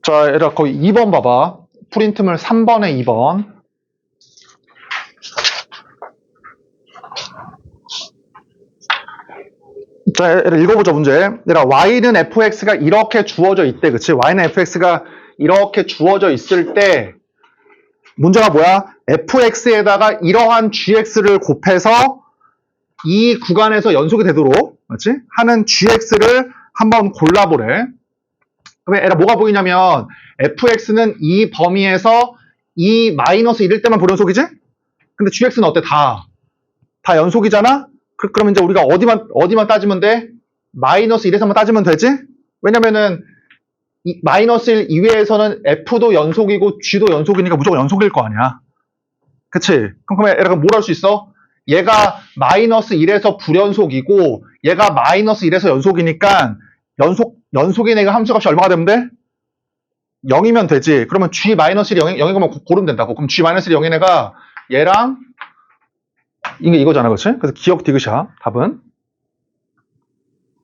자, 얘들아, 거기 2번 봐봐. 프린트물 3번에 2번. 자, 얘들아, 읽어보자, 문제. 얘들아, y는 fx가 이렇게 주어져 있대. 그치? y는 fx가 이렇게 주어져 있을 때, 문제가 뭐야? fx에다가 이러한 gx를 곱해서 이 구간에서 연속이 되도록, 맞지? 하는 gx를 한번 골라보래. 그러면 얘가 뭐가 보이냐면 fx는 이 범위에서 이 마이너스 1일 때만 불연속이지? 근데 gx는 어때? 다 연속이잖아? 그러면 이제 우리가 어디만 따지면 돼? 마이너스 1에서만 따지면 되지? 왜냐면은 이 마이너스 1 이외에서는 f도 연속이고 g도 연속이니까 무조건 연속일 거 아니야. 그치? 그럼 얘가 뭘 할 수 있어? 얘가 마이너스 1에서 불연속이고 얘가 마이너스 1에서 연속이니까 연속인 애가 함수값이 얼마가 되면 돼? 0이면 되지. 그러면 g-1이 0이면 고르면 된다고. 그럼 g-1이 0인 애가 얘랑 이거잖아, 그치? 그래서 기억 디귿이야, 답은.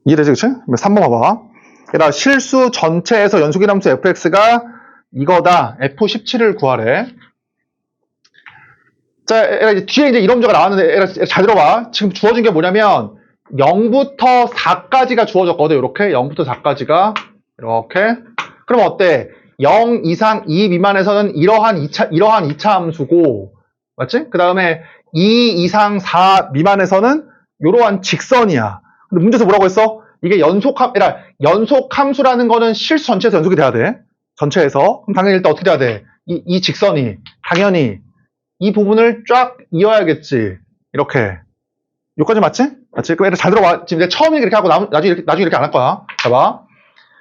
이해되지, 그치? 3번 봐봐. 얘들아, 실수 전체에서 연속인 함수 fx가 이거다. f17을 구하래. 자, 뒤에 이제 이런 문제가 나왔는데, 잘 들어봐. 지금 주어진 게 뭐냐면, 0부터 4까지가 주어졌거든, 이렇게. 0부터 4까지가. 이렇게. 그럼 어때? 0 이상 2 미만에서는 이러한 2차 함수고, 맞지? 그 다음에 2 이상 4 미만에서는 이러한 직선이야. 근데 문제에서 뭐라고 했어? 이게 연속함수라는 거는 실수 전체에서 연속이 돼야 돼. 전체에서. 그럼 당연히 일단 어떻게 돼야 돼? 이 직선이. 당연히. 이 부분을 쫙 이어야겠지. 이렇게. 여기까지 맞지? 맞지? 그럼 얘들 잘 들어봐. 지금 내가 처음에 이렇게 하고 나중에 이렇게 안 할 거야. 봐봐.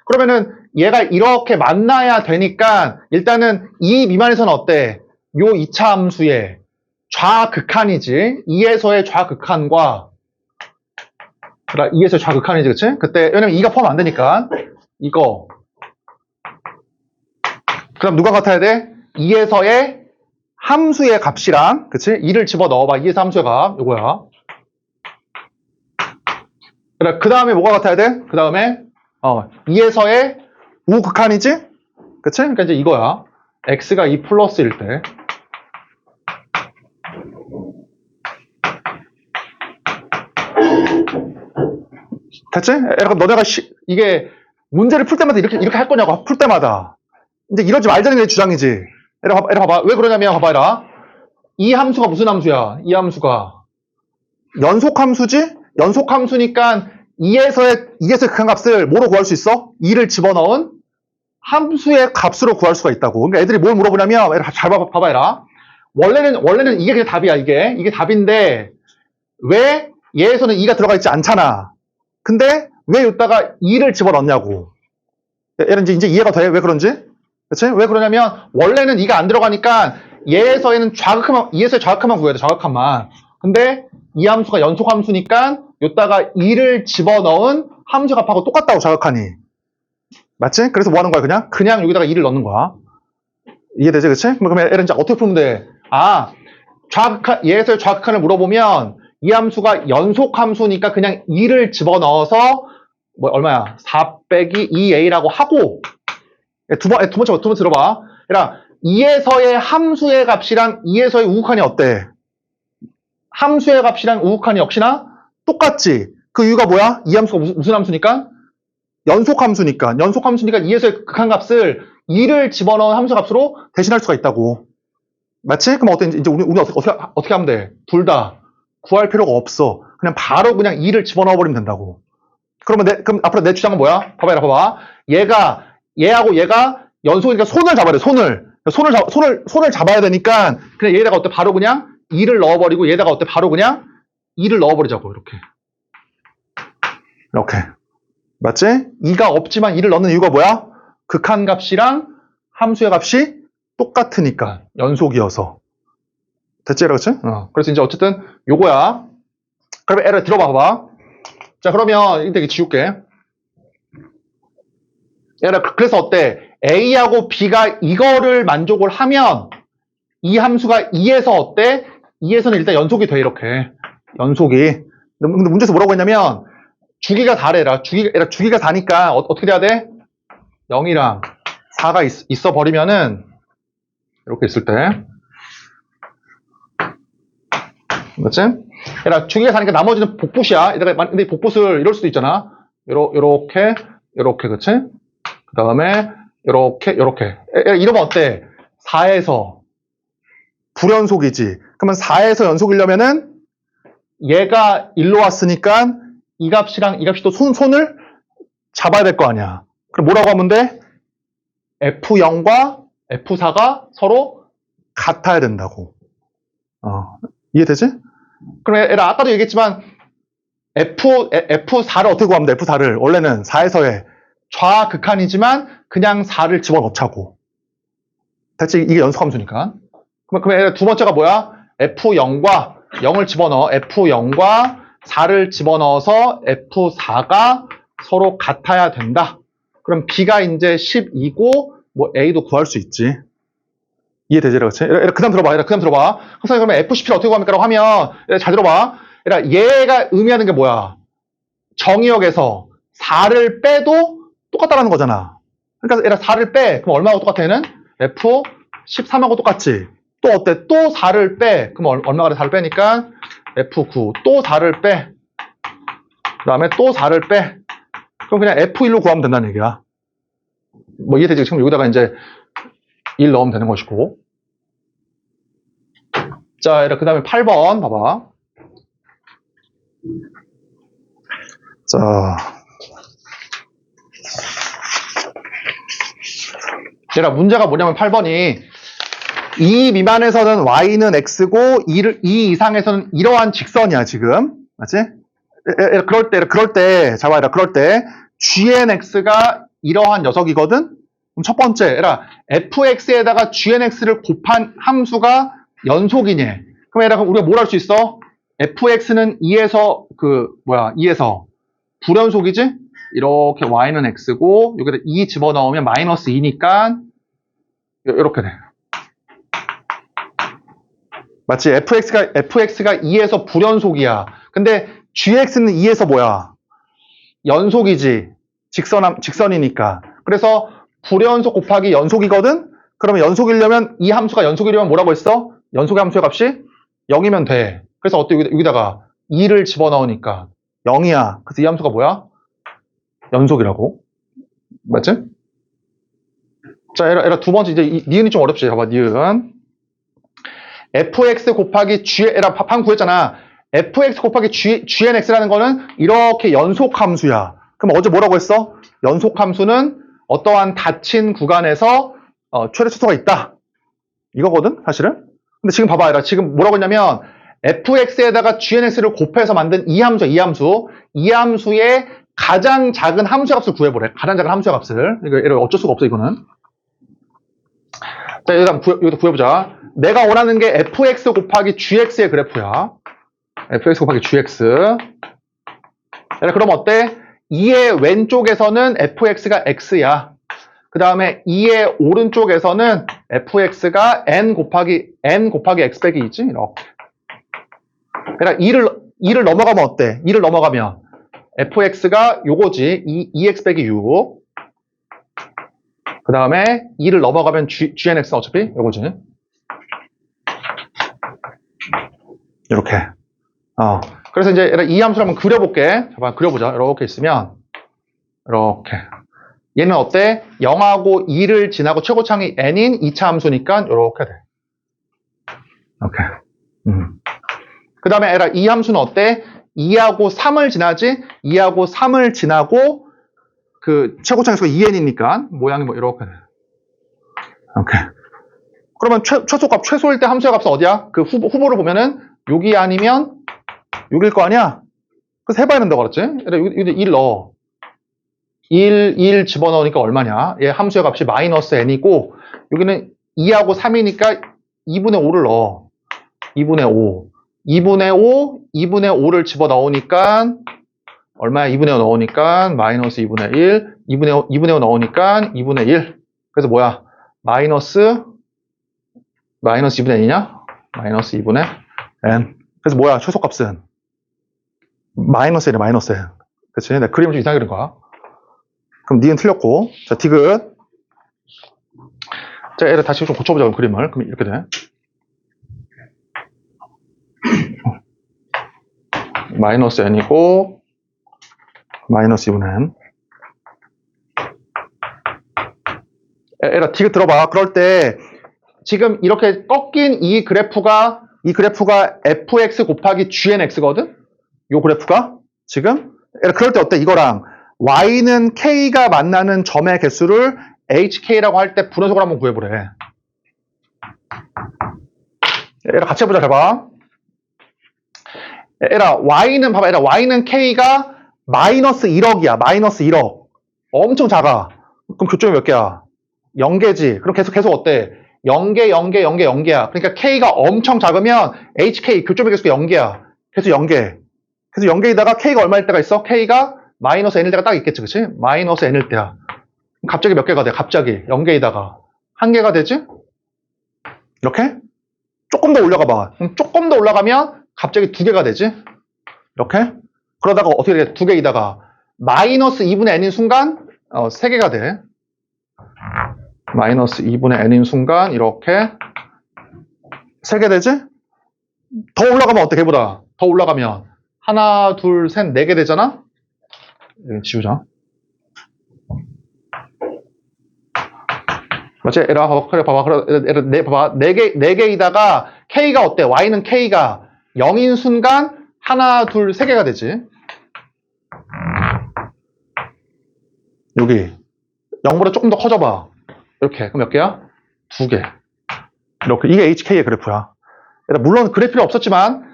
그러면은 얘가 이렇게 만나야 되니까 일단은 2 미만에서는 어때? 요 2차 함수의 좌극한이지. 2에서의 좌극한과 2에서의 좌극한이지. 그치? 그때 왜냐면 2가 포함 안 되니까 이거 그 다음 누가 같아야 돼? 2에서의 함수의 값이랑, 그치? 2를 집어 넣어봐. 2에서 함수의 값. 요거야. 그 다음에 뭐가 같아야 돼? 그 다음에, 2에서의 우극한이지? 그치? 그러니까 이제 이거야. x가 2 플러스일 때. 됐지? 그럼 너네가 이게 문제를 풀 때마다 이렇게 할 거냐고. 풀 때마다. 이제 이러지 말자는 게 주장이지. 얘라 봐봐. 왜 그러냐면, 봐봐, 얘라. 이 함수가 무슨 함수야? 이 함수가. 연속함수지? 연속함수니까 2에서의 극한값을 뭐로 구할 수 있어? 2를 집어넣은 함수의 값으로 구할 수가 있다고. 그러니까 애들이 뭘 물어보냐면, 잘 봐봐, 얘라. 원래는 이게 그냥 답이야, 이게. 이게 답인데, 왜 얘에서는 2가 들어가 있지 않잖아. 근데 왜 여기다가 2를 집어넣냐고. 얘는 이제 이해가 돼? 왜 그런지? 그치? 왜 그러냐면, 원래는 2가 안 들어가니까, 얘에서의 좌극한만 구해야 돼, 좌극한만. 근데, 이 함수가 연속함수니까, 여기다가 2를 집어넣은 함수 값하고 똑같다고, 좌극한이. 맞지? 그래서 뭐 하는 거야, 그냥 여기다가 2를 넣는 거야. 이해되지, 그치? 그러면 얘는 이제 어떻게 풀면 돼? 얘에서의 좌극한을 물어보면, 이 함수가 연속함수니까 그냥 2를 집어넣어서, 얼마야? 4 빼기 2a라고 하고, 두 번째 들어봐. 얘랑 2에서의 함수의 값이랑 2에서의 우극한이 어때? 함수의 값이랑 우극한이 역시나 똑같지. 그 이유가 뭐야? 이 함수가 무슨 함수니까? 연속함수니까. 연속함수니까 2에서의 극한값을 2를 집어넣은 함수값으로 대신할 수가 있다고. 맞지? 그럼 이제 우리 어떻게 하면 돼? 둘 다 구할 필요가 없어. 그냥 바로 그냥 2를 집어넣어버리면 된다고. 그럼 앞으로 내 주장은 뭐야? 봐봐. 얘하고 얘가 연속이니까 손을 잡아야 돼, 손을 잡아야 되니까, 그냥 얘다가 어때? 바로 그냥 2를 넣어버리고, 얘다가 어때? 바로 그냥 2를 넣어버리자고, 이렇게. 맞지? 2가 없지만 2를 넣는 이유가 뭐야? 극한값이랑 함수의 값이 똑같으니까, 연속이어서. 됐지, 그렇지? 그래서 이제 어쨌든, 요거야. 그러면 애를 들어봐봐. 자, 그러면, 이렇게 지울게. 그래서 어때? A하고 B가 이거를 만족을 하면 이 함수가 2에서 어때? 2에서는 일단 연속이 돼, 이렇게. 연속이. 근데 문제에서 뭐라고 했냐면 주기가 다래라. 주기가 다니까 어떻게 돼야 돼? 0이랑 4가 있어 버리면은 이렇게 있을 때 그렇지? 얘들아 주기가 다니까 나머지는 복붙이야. 근데 복붙을 이럴 수도 있잖아. 요렇게 그렇지? 그 다음에 요렇게 이러면 어때? 4에서 불연속이지. 그러면 4에서 연속이려면은 얘가 1로 왔으니까 이 값이랑 이 값이 또 손을 잡아야 될 거 아니야. 그럼 뭐라고 하면 돼? F0과 F4가 서로 같아야 된다고. 이해되지? 그럼 얘들아 아까도 얘기했지만 F4를 어떻게 구하면 돼? F4를 원래는 4에서의 좌극한이지만 그냥 4를 집어넣자고. 대체 이게 연속함수니까. 그러면 두 번째가 뭐야? F0과 0을 집어넣어. F0과 4를 집어넣어서 F4가 서로 같아야 된다. 그럼 B가 이제 12고 뭐 A도 구할 수 있지. 이해되지? 그렇지? 그 다음 들어봐. 선생님 그러면 F10를 어떻게 구합니까? 라고 하면 잘 들어봐. 얘가 의미하는 게 뭐야? 정의역에서 4를 빼도 똑같다라는 거잖아. 그러니까 4를 빼. 그럼 얼마하고 똑같아 얘는? F13하고 똑같지. 또 어때? 또 4를 빼. 그럼 얼마가 돼? 4를 빼니까 F9. 또 4를 빼. 그 다음에 또 4를 빼. 그럼 그냥 F1로 구하면 된다는 얘기야. 뭐 이해되지? 지금 여기다가 이제 1 넣으면 되는 것이고. 자, 그 다음에 8번 봐봐. 자. 얘들아, 문제가 뭐냐면 8번이 2 미만에서는 y는 x고 2 이상에서는 이러한 직선이야, 지금. 맞지? 그럴 때, 잘 봐라. 그럴 때 gnx가 이러한 녀석이거든? 그럼 첫 번째, fx에다가 gnx를 곱한 함수가 연속이니. 그럼 우리가 뭘 할 수 있어? fx는 2에서 2에서 불연속이지? 이렇게 y는 x고 여기다 2 집어넣으면 마이너스 2니까 이렇게 돼. 맞지? fx가 2에서 불연속이야. 근데 gx는 2에서 뭐야? 연속이지. 직선이니까. 그래서 불연속 곱하기 연속이거든? 그러면 연속이려면 이 함수가 연속이려면 뭐라고 했어? 연속의 함수의 값이 0이면 돼. 그래서 어때? 여기다가 2를 집어넣으니까 0이야. 그래서 이 함수가 뭐야? 연속이라고. 맞지? 자, 두 번째, 이제 니은이 좀 어렵지. 봐봐, 니은. fx 곱하기 방 구했잖아. fx 곱하기 gnx라는 거는 이렇게 연속함수야. 그럼 어제 뭐라고 했어? 연속함수는 어떠한 닫힌 구간에서 최대 최소가 있다. 이거거든, 사실은. 근데 지금 봐봐, 지금 뭐라고 했냐면 fx에다가 gnx를 곱해서 만든 이 함수의 가장 작은 함수의 값을 구해보래. 가장 작은 함수의 값을. 이거 어쩔 수가 없어, 이거는. 자, 일단 이것도 구해보자. 내가 원하는 게 fx 곱하기 gx의 그래프야. fx 곱하기 gx. 그럼 어때? 2의 왼쪽에서는 fx가 x야. 그 다음에 2의 오른쪽에서는 fx가 n 곱하기 x 빼기 2지? 이렇게. 그러니까 2를 넘어가면 어때? 2를 넘어가면 fx가 요거지. 2x 빼기 6. 그 다음에 2를 넘어가면 gnx는 어차피 요거지. 이렇게. 그래서 이제 이 함수를 한번 그려볼게. 잠깐 그려보자. 이렇게 있으면 이렇게. 얘는 어때? 0하고 2를 지나고 최고창이 n인 2차 함수니까 이렇게 돼. 이렇게. 그 다음에 이 함수는 어때? 2하고 3을 지나지? 2하고 3을 지나고 그 최고창수가 2n이니까 모양이 뭐 이렇게 돼. 이렇게. 그러면 최소값, 최소일 때 함수의 값은 어디야? 그 후보를 보면은 여기 아니면 여기일 거 아니야? 그래서 해봐야 된다고 그랬지? 여기 1 넣어. 1 집어넣으니까 얼마냐? 얘 함수의 값이 마이너스 n이고 여기는 2하고 3이니까 2분의 5를 넣어. 2분의 5. 2분의 5를 집어넣으니까 얼마야? 2분의 5 넣으니까 마이너스 2분의 1. 2분의 5 넣으니까 2분의 1. 그래서 뭐야? 마이너스 2분의 n이냐? 마이너스 2분의 n. 그래서 뭐야? 최소값은 마이너스 n이야, 마이너스 n. 그치? 내 그림을 좀 이상하게 그린 거야. 그럼 니은 틀렸고. 자, 디귿. 자, 얘를 다시 좀 고쳐보자, 그럼 그림을. 그럼 이렇게 돼. 마이너스 n이고, 마이너스 2분의 n. 얘들아, 디귿 들어봐. 그럴 때, 지금 이렇게 꺾인 이 그래프가 fx 곱하기 gnx거든? 요 그래프가? 지금? 그럴 때 어때? 이거랑 y는 k가 만나는 점의 개수를 hk라고 할 때 분원식으로 한번 구해보래. 얘랑 같이 해보자, 해봐. 얘라, y는, 봐봐, 얘라, y는 k가 마이너스 1억이야. 마이너스 1억. 엄청 작아. 그럼 교점이 몇 개야? 0개지. 그럼 계속 어때? 0개, 0개, 0개, 0개야. 그러니까 k가 엄청 작으면 hk, 교점의 개수가 0개야. 계속 0개. 그래서 0개에다가 k가 얼마일 때가 있어? k가 마이너스 n일 때가 딱 있겠지, 그치? 마이너스 n일 때야. 갑자기 몇 개가 돼? 갑자기 0개에다가 1개가 되지? 이렇게? 조금 더 올라가 봐. 조금 더 올라가면 갑자기 2개가 되지? 이렇게? 그러다가 어떻게 돼? 2개에다가 마이너스 2분의 n인 순간 3개가 돼. 마이너스 2분의 n인 순간 이렇게 3개 되지? 더 올라가면 어때? 걔보다 더 올라가면 하나, 둘, 셋, 4개 되잖아? 여기 지우자. 맞지? 에라, 봐봐. 그래, 봐봐. 그래, 봐봐. 4개이다가 k가 어때? y는 k가 0인 순간 하나, 둘, 3개가 되지. 여기 0보다 조금 더 커져봐. 이렇게. 그럼 몇 개야? 2개. 이렇게. 이게 HK의 그래프야. 물론 그래프 필요 없었지만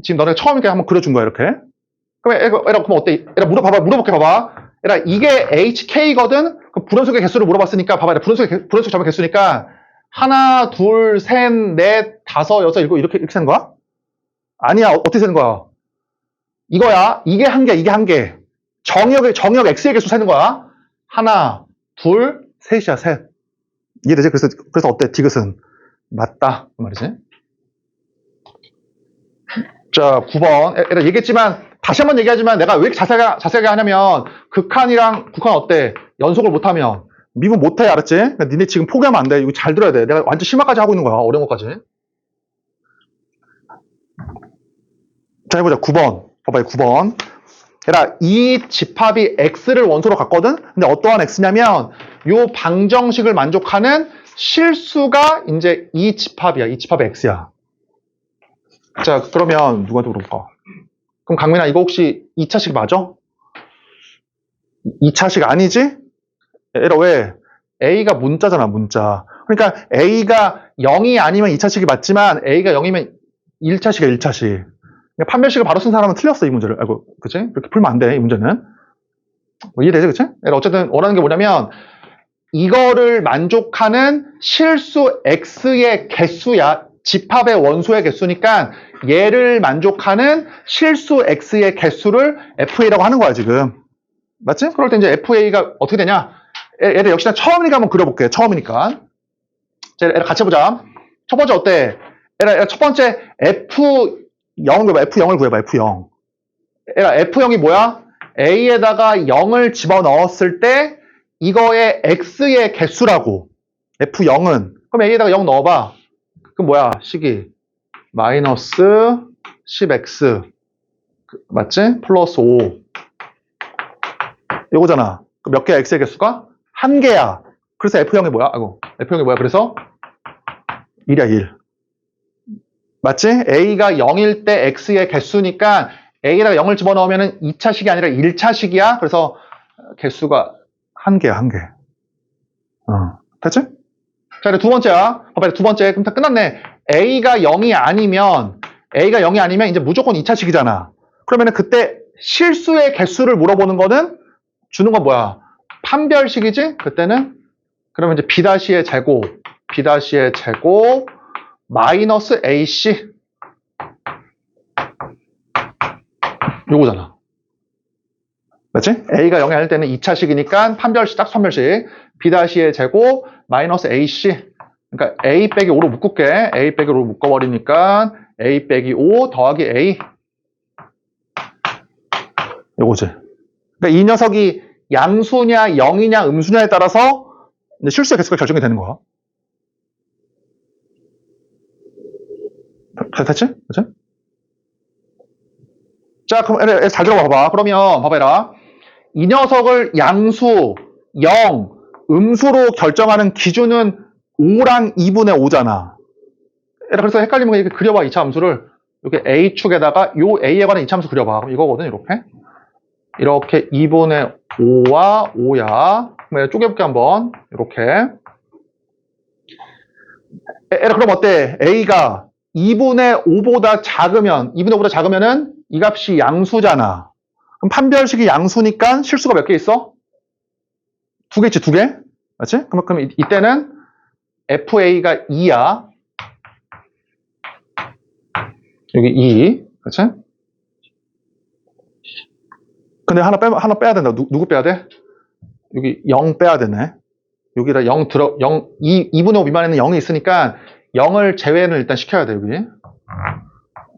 지금 너네 처음이니까 한번 그려준 거야, 이렇게. 그럼 어때? 물어볼게, 봐봐. 이게 HK거든? 그럼 불연속의 개수를 물어봤으니까, 봐봐. 불연속 점의 개수니까, 하나, 둘, 셋, 넷, 다섯, 여섯, 일곱, 이렇게 세는 거야? 아니야, 어떻게 세는 거야? 이거야. 이게 한 개, 이게 한 개. 정역 X의 개수 세는 거야. 하나, 둘, 셋이야, 셋. 이해되지? 그래서 어때? 디귿은? 맞다. 그 말이지. 자, 9번. 얘기했지만, 다시 한번 얘기하지만 내가 왜 이렇게 자세하게 하냐면, 극한이랑 국한 어때? 연속을 못하면. 미분 못해, 알았지? 그러니까 니네 지금 포기하면 안 돼. 이거 잘 들어야 돼. 내가 완전 심화까지 하고 있는 거야. 어려운 것까지. 자, 해보자. 9번. 봐봐요, 9번. 이 집합이 x를 원소로 갖거든? 근데 어떠한 x냐면, 요 방정식을 만족하는 실수가 이제 이 집합이야. 이 집합의 x야. 자, 그러면 누구한테 물어볼까? 그럼 강민아, 이거 혹시 2차식 맞아? 2차식 아니지? 왜? A가 문자잖아, 문자. 그러니까 A가 0이 아니면 2차식이 맞지만 A가 0이면 1차식이야, 1차식. 그러니까 판별식을 바로 쓴 사람은 틀렸어, 이 문제를. 아이고, 그치? 그렇게 풀면 안 돼, 이 문제는. 이해되지, 그치? 어쨌든 원하는 게 뭐냐면 이거를 만족하는 실수 X의 개수야. 집합의 원소의 개수니까 얘를 만족하는 실수 X의 개수를 FA라고 하는 거야, 지금. 맞지? 그럴 때 이제 FA가 어떻게 되냐? 얘들 역시나 처음이니까 한번 그려볼게. 처음이니까. 자, 얘들 같이 해보자. 첫 번째 어때? 얘들 첫 번째 F0을 구해봐. F0을 구해봐. F0. 얘들 F0이 뭐야? A에다가 0을 집어넣었을 때 이거의 X의 개수라고. F0은. 그럼 A에다가 0 넣어봐. 그럼 뭐야? 식이 마이너스 10x 맞지? 플러스 5 이거잖아. 몇 개야? x의 개수가? 1개야. 그래서 F0이 뭐야? F0이 뭐야? 그래서 1이야, 1. 맞지? A가 0일 때 x의 개수니까 A에다가 0을 집어넣으면 2차식이 아니라 1차식이야. 그래서 개수가 1개야, 1개. 됐지? 자, 두 번째야. 봐봐, 두 번째. 그럼 다 끝났네. A가 0이 아니면 이제 무조건 2차식이잖아. 그러면은 그때 실수의 개수를 물어보는 거는 주는 건 뭐야? 판별식이지? 그때는 그러면 이제 B-의 제곱 마이너스 AC 요거잖아. 맞지? A가 0이 아닐 때는 2차식이니까 판별식, 딱 판별식. B-의 제곱 마이너스 AC. 그러니까 A 빼기 5로 묶을게. A 빼기 5로 묶어버리니까 A 빼기 5 더하기 A. 요거지. 그러니까 이 녀석이 양수냐 0이냐 음수냐에 따라서 실수의 개수가 결정이 되는 거야. 됐지? 그치? 자, 그럼 잘 들어봐봐. 그러면 봐봐라. 이 녀석을 양수 0 음수로 결정하는 기준은 5랑 2분의 5잖아. 그래서 헷갈리면 이렇게 그려봐. 2차 함수를. 이렇게 A축에다가 요 A에 관한 2차 함수 그려봐. 그럼 이거거든. 이렇게 2분의 5와 5야. 그럼 쪼개볼게 한번. 이렇게. 그럼 어때? A가 2분의 5보다 작으면 2분의 5보다 작으면은 이 값이 양수잖아. 그럼 판별식이 양수니까 실수가 몇 개 있어? 2개 있지, 2개? 맞지? 그럼 이때는 FA가 2야. 여기 2. 그치? 근데 하나 빼야 된다. 누구 빼야 돼? 여기 0 빼야 되네. 여기다 2분의 5 미만에는 0이 있으니까 0을 제외는 일단 시켜야 돼, 여기.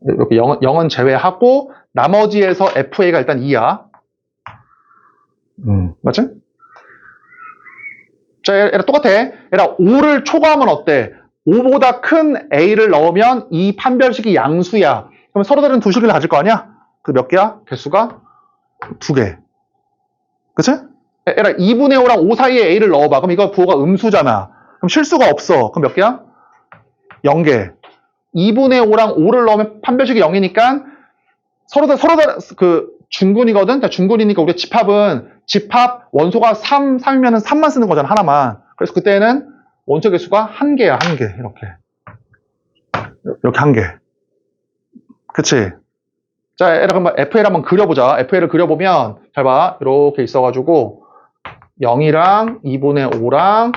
이렇게 0은 제외하고, 나머지에서 FA가 일단 2야. 맞지? 자, 얘랑 똑같아. 얘랑 5를 초과하면 어때? 5보다 큰 A를 넣으면 이 판별식이 양수야. 그럼 서로 다른 두 식을 가질 거 아니야? 그 몇 개야? 개수가? 2개. 그치? 얘랑 2분의 5랑 5 사이에 A를 넣어봐. 그럼 이거 부호가 음수잖아. 그럼 실수가 없어. 그럼 몇 개야? 0개. 2분의 5랑 5를 넣으면 판별식이 0이니까 서로 다 중군이거든? 중군이니까 우리가 집합 원소가 3이면은 3만 쓰는 거잖아, 하나만. 그래서 그때는 원소 개수가 1개야, 1개. 이렇게 1개. 그치? 자, 그럼 FA를 한번 그려보자. FA를 그려보면, 잘 봐. 이렇게 있어가지고, 0이랑 2분의 5랑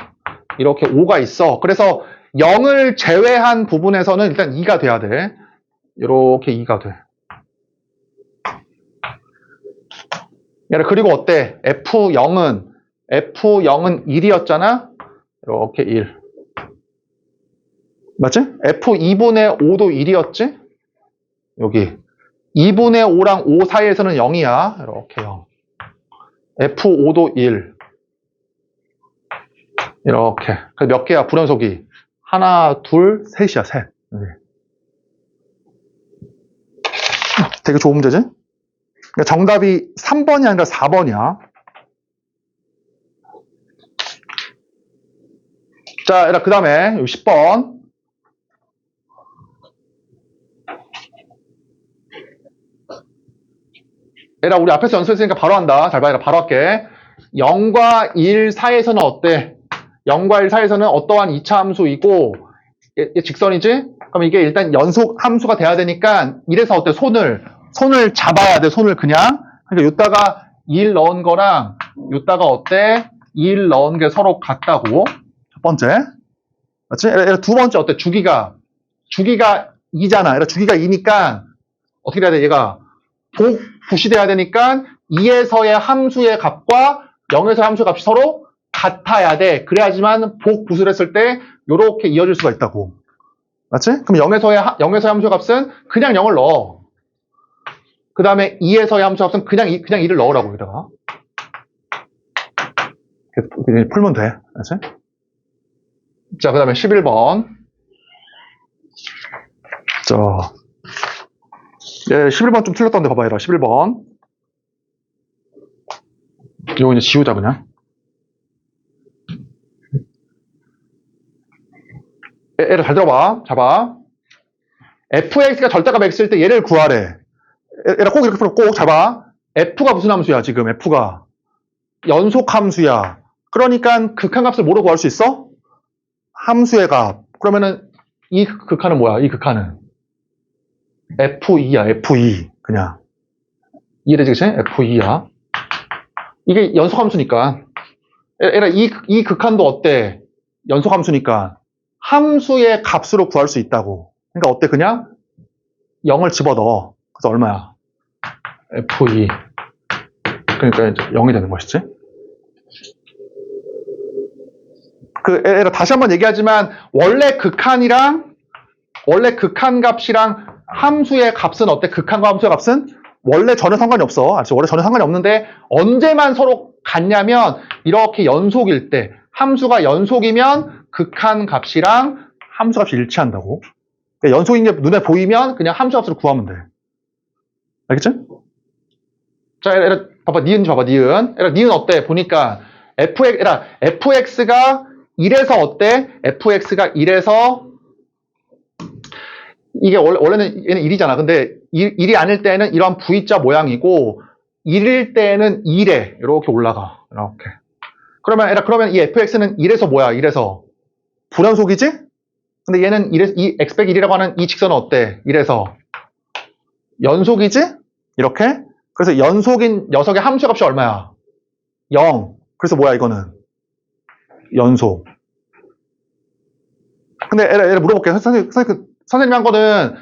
이렇게 5가 있어. 그래서 0을 제외한 부분에서는 일단 2가 돼야 돼. 이렇게 2가 돼. 그리고 어때? F0은 1이었잖아? 이렇게 1. 맞지? F2분의 5도 1이었지? 여기. 2분의 5랑 5 사이에서는 0이야. 이렇게 0. F5도 1. 이렇게. 몇 개야? 불연속이. 하나, 둘, 셋이야, 셋. 되게 좋은 문제지? 그러니까 정답이 3번이 아니라 4번이야. 자, 그 다음에 10번. 우리 앞에서 연습했으니까 바로 한다. 잘 봐라. 바로 할게. 0과 1 사이에서는 어때? 0과 1 사이에서는 어떠한 2차 함수이고, 얘 직선이지? 그럼 이게 일단 연속 함수가 돼야 되니까, 이래서 어때? 손을 잡아야 돼. 손을 그냥. 그러니까 요따가 1 넣은 거랑 요따가 어때? 1 넣은 게 서로 같다고. 첫 번째. 맞지? 두 번째 어때? 주기가 2잖아. 주기가 2니까 어떻게 돼야 돼? 얘가 복부시 돼야 되니까 2에서의 함수의 값과 0에서의 함수의 값이 서로 같아야 돼. 그래야지만 복부수를 했을 때 요렇게 이어질 수가 있다고. 맞지? 그럼 0에서의 함수의 값은 그냥 0을 넣어. 그 다음에 2에서의 함수의 값은 그냥 2를 넣으라고 여기다가. 풀면 돼. 맞지? 자, 그 다음에 11번. 자, 11번 좀 틀렸던데 봐봐, 얘라. 11번. 이거 이제 지우자, 그냥. 얘를 잘 들어봐. 잡아. fx가 절대값 x일 때 얘를 구하래. 얘를 꼭 이렇게 풀어. 꼭 잡아. f가 무슨 함수야, 지금? f가. 연속 함수야. 그러니까 극한값을 뭐로 구할 수 있어? 함수의 값. 그러면은 이 극한은 뭐야? 이 극한은 F2야, F2. 그냥. 이해되지, 그치? F2야. 이게 연속함수니까. 이 극한도 어때? 연속함수니까. 함수의 값으로 구할 수 있다고. 그러니까 어때? 그냥 0을 집어넣어. 그래서 얼마야? F2. 그러니까 이제 0이 되는 것이지. 다시 한번 얘기하지만, 원래 극한 값이랑 함수의 값은 어때? 극한과 함수의 값은 원래 전혀 상관이 없어. 알았지? 원래 전혀 상관이 없는데 언제만 서로 같냐면 이렇게 연속일 때 함수가 연속이면 극한 값이랑 함수 값이 일치한다고. 그러니까 연속인 게 눈에 보이면 그냥 함수 값으로 구하면 돼. 알겠지? 자, 얘들아, 봐봐, 니은 봐봐, 니은. 얘들아, 니은 어때? 보니까 fx가 1에서 어때? fx가 1에서 이게 원래는 얘는 1이잖아. 근데 1이 아닐 때는 이런 V자 모양이고 1일 때는 1에 이렇게 올라가. 이렇게. 그러면 이 fx는 1에서 뭐야? 1에서 불연속이지? 근데 얘는 이 x1이라고 하는 이 직선은 어때? 1에서 연속이지? 이렇게. 그래서 연속인 녀석의 함수 값이 얼마야? 0. 그래서 뭐야 이거는? 연속. 근데 애라 물어볼게. 선생님이 한 거는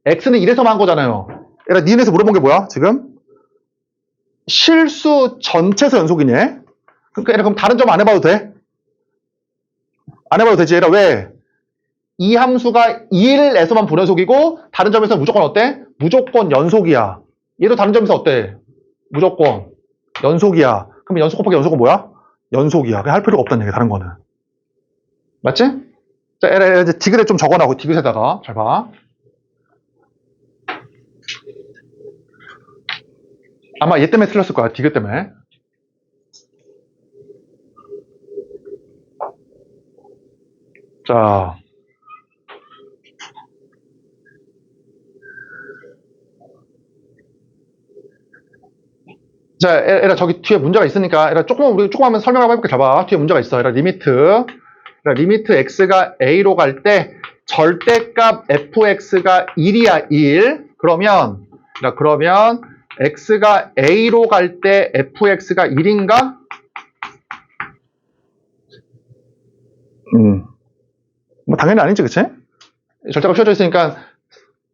x는 1에서만 한 거잖아요. 애라 니은에서 물어본 게 뭐야 지금? 실수 전체에서 연속이니? 그러니까 애라 그럼 다른 점 안 해봐도 돼? 안 해봐도 되지. 애라 왜? 이 함수가 1에서만 불연속이고 다른 점에서 무조건 어때? 무조건 연속이야. 얘도 다른 점에서 어때? 무조건 연속이야. 그럼 연속 곱하기 연속은 뭐야? 연속이야. 그냥 할 필요가 없다는 얘기야. 다른 거는. 맞지? 자, 에라 이제 디귿에 좀 적어놔고 디귿에다가 잘 봐. 아마 얘 때문에 틀렸을 거야. 디귿 때문에. 자. 자, 에라 저기 뒤에 문제가 있으니까 에라 우리 조금만 설명 한번 해볼게. 잡아. 뒤에 문제가 있어. 에라 리미트 x가 a로 갈 때 절대값 fx가 1이야 1. 그러면 x가 a로 갈 때 fx가 1인가? 뭐 당연히 아니지, 그치? 절대값 씌워져 있으니까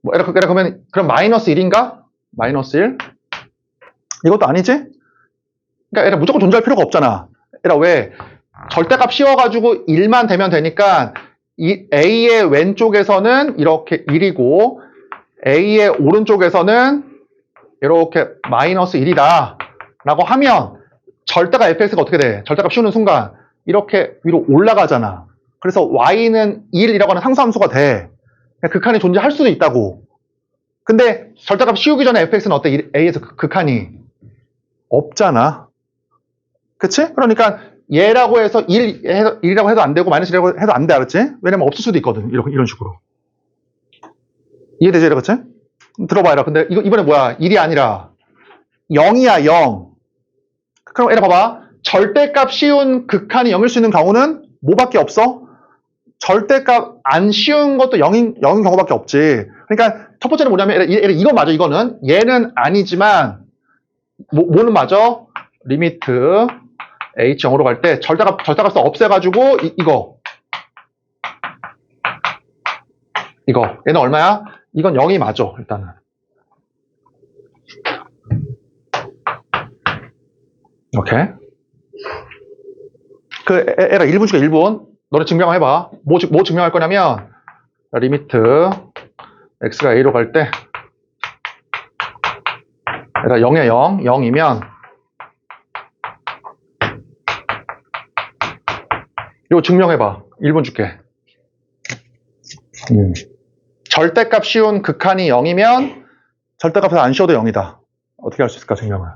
뭐 에라 그럼 마이너스 1인가? 마이너스 1? 이것도 아니지? 그러니까 에라 무조건 존재할 필요가 없잖아. 에라 왜? 절대값 씌워가지고 1만 되면 되니까 이 A의 왼쪽에서는 이렇게 1이고 A의 오른쪽에서는 이렇게 마이너스 1이다 라고 하면 절대값 fx가 어떻게 돼? 절대값 씌우는 순간 이렇게 위로 올라가잖아. 그래서 y는 1이라고 하는 상수함수가 돼. 극한이 존재할 수도 있다고. 근데 절대값 씌우기 전에 fx는 어때? A에서 극한이 없잖아. 그치? 그러니까 얘라고 해서 1이라고 해도 안 되고 마이너스 1이라고 해도 안 돼. 알았지? 왜냐면 없을 수도 있거든. 이런 식으로. 이해되지? 그치? 들어봐라. 근데 이번에 뭐야? 1이 아니라 0이야. 0. 그럼 얘를 봐봐. 절대값 씌운 극한이 0일 수 있는 경우는 뭐밖에 없어? 절대값 안 씌운 것도 0인 경우밖에 없지. 그러니까 첫 번째는 뭐냐면 이거 맞아. 이거는 얘는 아니지만 뭐는 맞아? 리미트 h 0으로 갈 때 절대값을 없애가지고 이거 얘는 얼마야? 이건 0이 맞아. 일단은 오케이. 에라 1분 중에 1분 너네 증명해봐. 뭐 증명할 거냐면 리미트 x가 a로 갈 때 에라 0에 0이면 이거 증명해봐. 1분 줄게. 절대값 씌운 극한이 0이면 절대값을 안 씌워도 0이다. 어떻게 할 수 있을까, 증명을?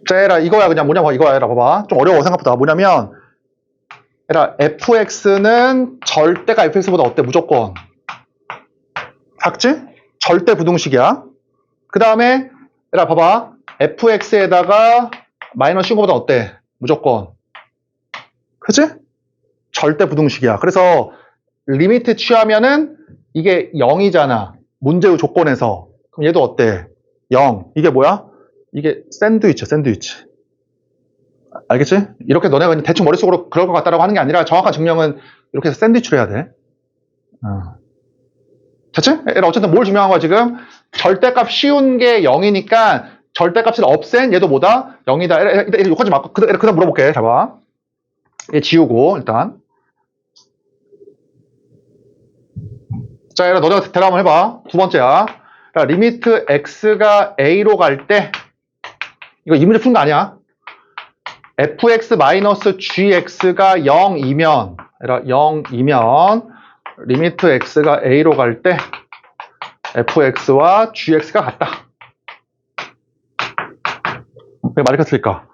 자, 얘라 이거야. 그냥 뭐냐, 이거야. 얘라 봐봐. 좀 어려워, 생각보다. 뭐냐면 얘라 fx는 절대가 fx보다 어때? 무조건 작지? 절대 부등식이야. 그 다음에 얘라 봐봐. fx에다가 마이너스 씌운 것보다 어때? 무조건. 그치? 절대 부등식이야. 그래서 리미트 취하면은 이게 0이잖아. 문제의 조건에서. 그럼 얘도 어때? 0. 이게 뭐야? 이게 샌드위치야, 샌드위치. 알겠지? 이렇게 너네가 그냥 대충 머릿속으로 그럴 것 같다라고 하는 게 아니라 정확한 증명은 이렇게 해서 샌드위치로 해야 돼. 됐지? 어쨌든 뭘 증명한 거야, 지금? 절대값 씌운 게 0이니까 절대값을 없앤 얘도 뭐다? 0이다. 일단 욕하지 마. 그다음 물어볼게. 잡아. 얘 지우고, 일단. 자, 얘들아, 너네가 대답 한번 해봐. 두 번째야. 자, 리미트 x가 a로 갈 때, 이거 이 문제 푸는 거 아니야. fx-gx가 0이면, 0이면, 리미트 x가 a로 갈 때, fx와 gx가 같다. 왜 말이 같을까?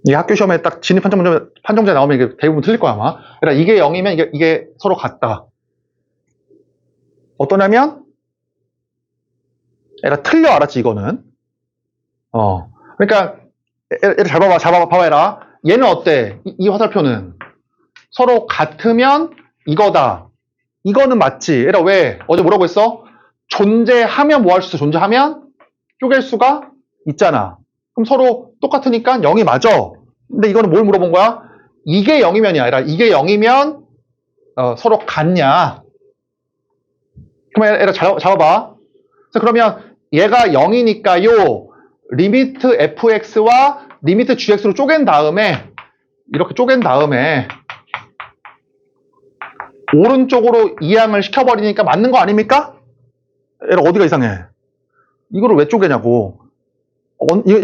이 학교 시험에 딱 진입 판정제 나오면 이게 대부분 틀릴 거야, 아마. 그러니까 이게 0이면 이게 서로 같다. 어떠냐면, 얘가 틀려, 알았지, 이거는. 그러니까, 얘를 잘 봐봐, 얘라. 얘는 어때? 이 화살표는. 서로 같으면 이거다. 이거는 맞지. 얘라, 왜? 어제 뭐라고 했어? 존재하면 뭐 할 수 있어? 존재하면? 쪼갤 수가 있잖아. 그럼 서로 똑같으니까 0이 맞아. 근데 이거는 뭘 물어본 거야? 이게 0이면이 아니라 이게 0이면 서로 같냐? 그러면 얘를 잡아봐. 그러면 얘가 0이니까요. 리미트 fx와 리미트 gx로 쪼갠 다음에 이렇게 쪼갠 다음에 오른쪽으로 이항을 시켜버리니까 맞는 거 아닙니까? 얘를 어디가 이상해? 이거를 왜 쪼개냐고. 언제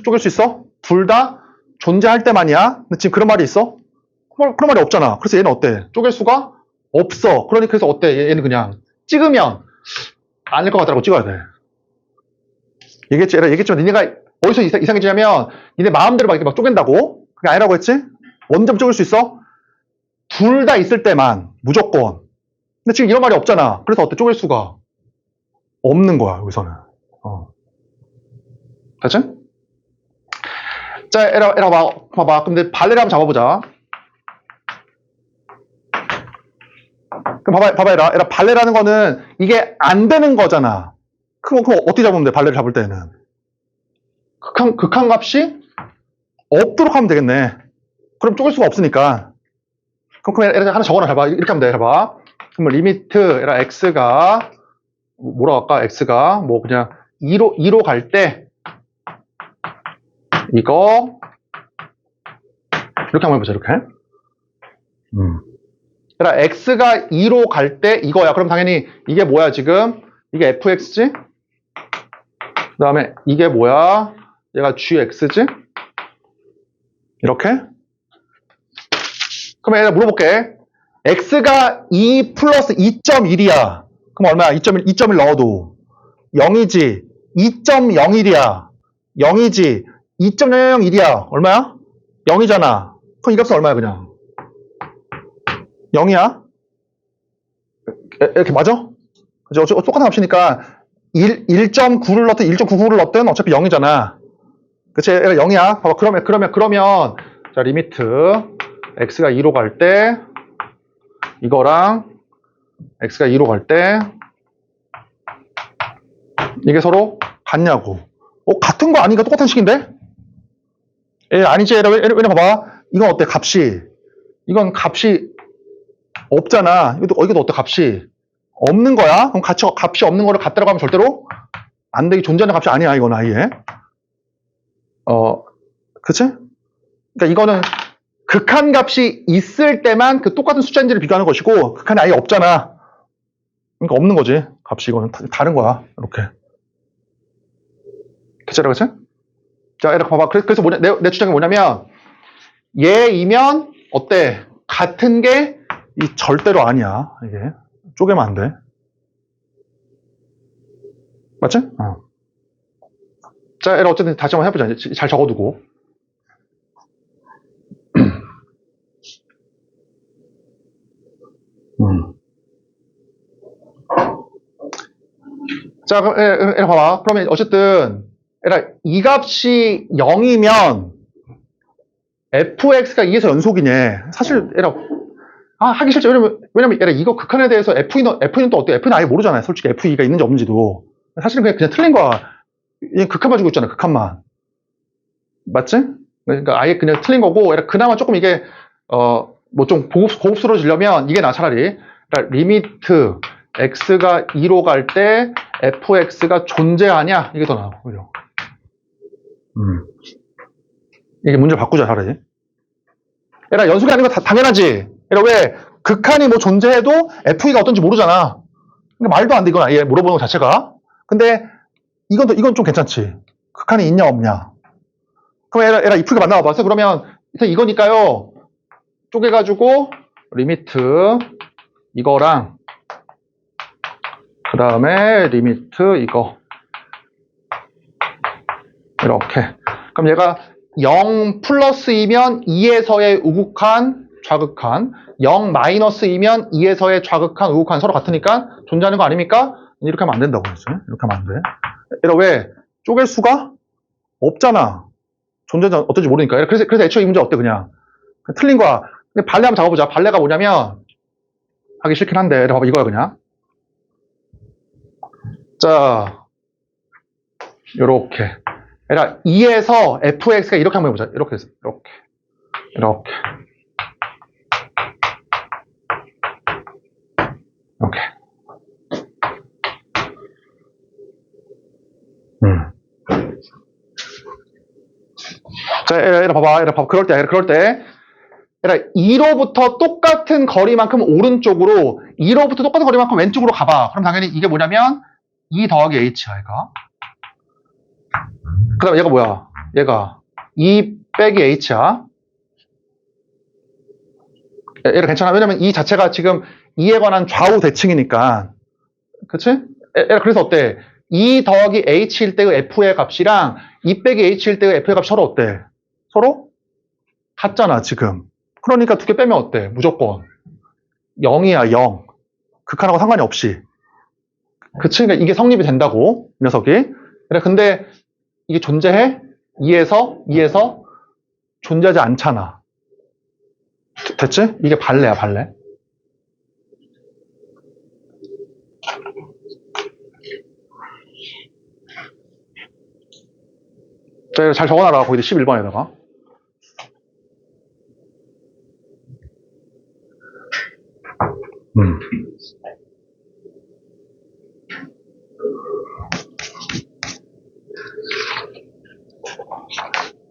쪼갤 수 있어? 둘 다 존재할 때만이야. 근데 지금 그런 말이 있어? 그런 말이 없잖아. 그래서 얘는 어때? 쪼갤 수가 없어. 그러니까 그래서 어때? 얘는 그냥 찍으면 아닐 것 같다고 찍어야 돼. 얘기했지만 니네가 어디서 이상해지냐면 니네 마음대로 막 이렇게 막 쪼갠다고? 그게 아니라고 했지? 언제 쪼갤 수 있어? 둘 다 있을 때만 무조건. 근데 지금 이런 말이 없잖아. 그래서 어때? 쪼갤 수가 없는 거야, 여기서는. 됐지? 자, 에라 봐봐. 근데 발레를 한번 잡아보자. 그럼 봐봐, 에라 발레라는 거는 이게 안 되는 거잖아. 그럼 어떻게 잡으면 돼, 발레를 잡을 때는? 극한 값이 없도록 하면 되겠네. 그럼 쪼갤 수가 없으니까. 그럼 에라 하나 적어놔, 잘 봐. 이렇게 하면 돼, 잘 봐. 그러면 리미트, 에라 x가, 뭐라고 할까? x가, 뭐 그냥 2로 갈 때, 이거, 이렇게 한번 해보자, 이렇게. 그러니까 x가 2로 갈 때 이거야. 그럼 당연히 이게 뭐야, 지금? 이게 fx지? 그 다음에 이게 뭐야? 얘가 gx지? 이렇게? 그럼 얘가 물어볼게. x가 2 플러스 2.1이야. 그럼 얼마야? 2.1 넣어도. 0이지. 2.01이야. 0이지. 2.001이야. 얼마야? 0이잖아. 그럼 이 값은 얼마야, 그냥? 0이야? 이렇게 맞아? 그죠? 똑같은 값이니까 1.9를 넣든 1.99를 넣든 어차피 0이잖아. 그치? 얘가 0이야. 봐봐. 그러면 자, 리미트 x가 2로 갈 때 이거랑 x가 2로 갈 때 이게 서로 같냐고. 같은 거 아닌가? 똑같은 식인데? 아니지. 얘는 봐봐. 이건 어때? 이건 값이 없잖아. 이것도 어때? 값이 없는 거야. 그럼 값이 없는 거를 같다라고 하면 절대로 안 돼. 존재하는 값이 아니야, 이건 아예. 그치? 그러니까 이거는 극한 값이 있을 때만 그 똑같은 숫자인지를 비교하는 것이고, 극한이 아예 없잖아. 그러니까 없는 거지. 값이 이거는 다른 거야. 이렇게. 그치라, 그치? 자, 이렇게 봐봐. 그래서 내 주장이 뭐냐면, 얘이면 어때? 같은 게 절대로 아니야. 이게. 쪼개면 안 돼. 맞지? 자, 어쨌든 다시 한번 해보자. 이제 잘 적어두고. 자, 그럼 봐봐. 그러면 어쨌든 이 값이 0이면 fx가 2에서 연속이네. 사실 하기 싫죠. 왜냐면 이거 극한에 대해서 f는 또 어때? f는 아예 모르잖아요. 솔직히 f2가 있는지 없는지도. 사실은 그냥 틀린 거야. 그냥 극한만 주고 있잖아. 극한만. 맞지? 그러니까 아예 그냥 틀린 거고, 그나마 조금 이게 뭐 좀 고급스러워지려면 이게 나 차라리. 그러니까 리미트 x가 2로 갈 때 fx가 존재하냐? 이게 더 나아. 그죠? 이게 문제 바꾸자, 차라리. 연속이 아닌 거 당연하지. 왜? 극한이 뭐 존재해도 f2가 어떤지 모르잖아. 그러니까 말도 안 돼, 이건 아예 물어보는 것 자체가. 근데 이건 좀 괜찮지. 극한이 있냐, 없냐. 그럼 이 풀이가 만나봐 봤어? 그러면 이거니까요. 쪼개가지고 리미트 이거랑 그 다음에 리미트 이거 이렇게. 그럼 얘가 0 플러스이면 2에서의 우극한, 좌극한, 0 마이너스이면 2에서의 좌극한, 우극한 서로 같으니까 존재하는 거 아닙니까? 이렇게 하면 안 된다고 그랬지. 이렇게 하면 안 돼. 왜? 쪼갤 수가 없잖아. 존재는 어떤지 모르니까. 그래서 애초에 이 문제 어때, 그냥 틀린 거야. 근데 발레 한번 잡아보자. 발레가 뭐냐면, 하기 싫긴 한데, 봐봐, 이거야, 그냥. 자, 요렇게. 2에서 fx가 이렇게 한번 해보자. 이렇게 해서, 이렇게. 이렇게. 자, 봐봐. 그럴 때. 2로부터 똑같은 거리만큼 오른쪽으로, 2로부터 똑같은 거리만큼 왼쪽으로 가봐. 그럼 당연히 이게 뭐냐면, 2 더하기 h야, 얘가. 그 다음에 얘가 뭐야? 얘가 2 빼기 h야. 얘가 괜찮아. 왜냐면 이 자체가 지금 2에 관한 좌우 대칭이니까. 그치? 그래서 어때? 2 더하기 h일 때의 f의 값이랑 2 빼기 h일 때의 f의 값이 서로 어때? 서로 같잖아, 지금. 그러니까 두 개 빼면 어때? 무조건 0이야, 0. 극한하고 상관이 없이. 그치? 그러니까 이게 성립이 된다고, 이 녀석이. 근데 이게 존재해? 2에서 존재하지 않잖아. 됐지? 이게 발레야, 발레. 자, 잘 적어놔라, 거기 11번에다가.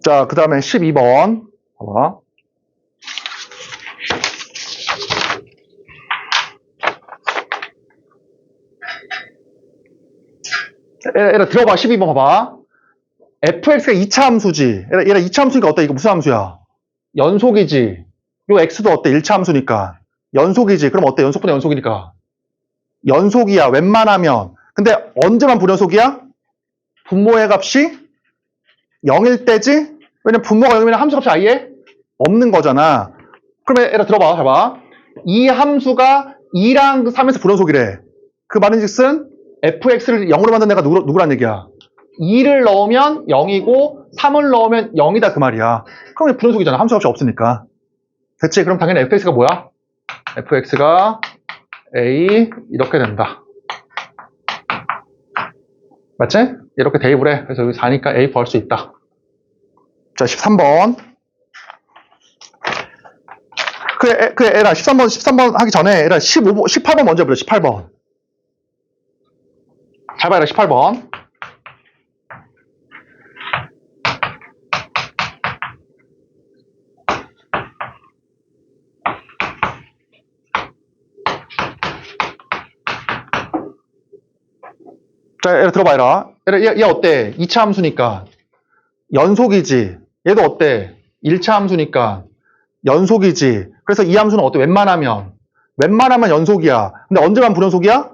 자, 그 다음에 12번. 봐봐. 얘들아, 들어봐. 12번 봐봐. fx가 2차 함수지. 얘들아, 2차 함수니까 어때? 이거 무슨 함수야? 연속이지. 요 x도 어때? 1차 함수니까. 연속이지. 그럼 어때? 연속분의 연속이니까. 연속이야. 웬만하면. 근데 언제만 불연속이야? 분모의 값이 0일 때지? 왜냐면 분모가 0이면 함수 값이 아예 없는 거잖아. 그러면 얘들아 들어봐. 잘 봐. 이 함수가 2랑 3에서 불연속이래. 그 말인즉슨 fx를 0으로 만든 애가 누구란 얘기야? 2를 넣으면 0이고 3을 넣으면 0이다 그 말이야. 그럼 불연속이잖아. 함수 값이 없으니까. 됐지? 그럼 당연히 fx가 뭐야? fx가 a 이렇게 된다. 맞지? 이렇게 대입을 해. 그래서 여기 4니까 a 구할 수 있다. 자, 13번. 그래, 에라, 13번 하기 전에, 에라, 18번 먼저 보자, 18번. 잘 봐라, 18번. 자, 얘 들어봐, 얘 어때? 2차 함수니까. 연속이지. 얘도 어때? 1차 함수니까. 연속이지. 그래서 이 함수는 어때? 웬만하면 연속이야. 근데 언제만 불연속이야?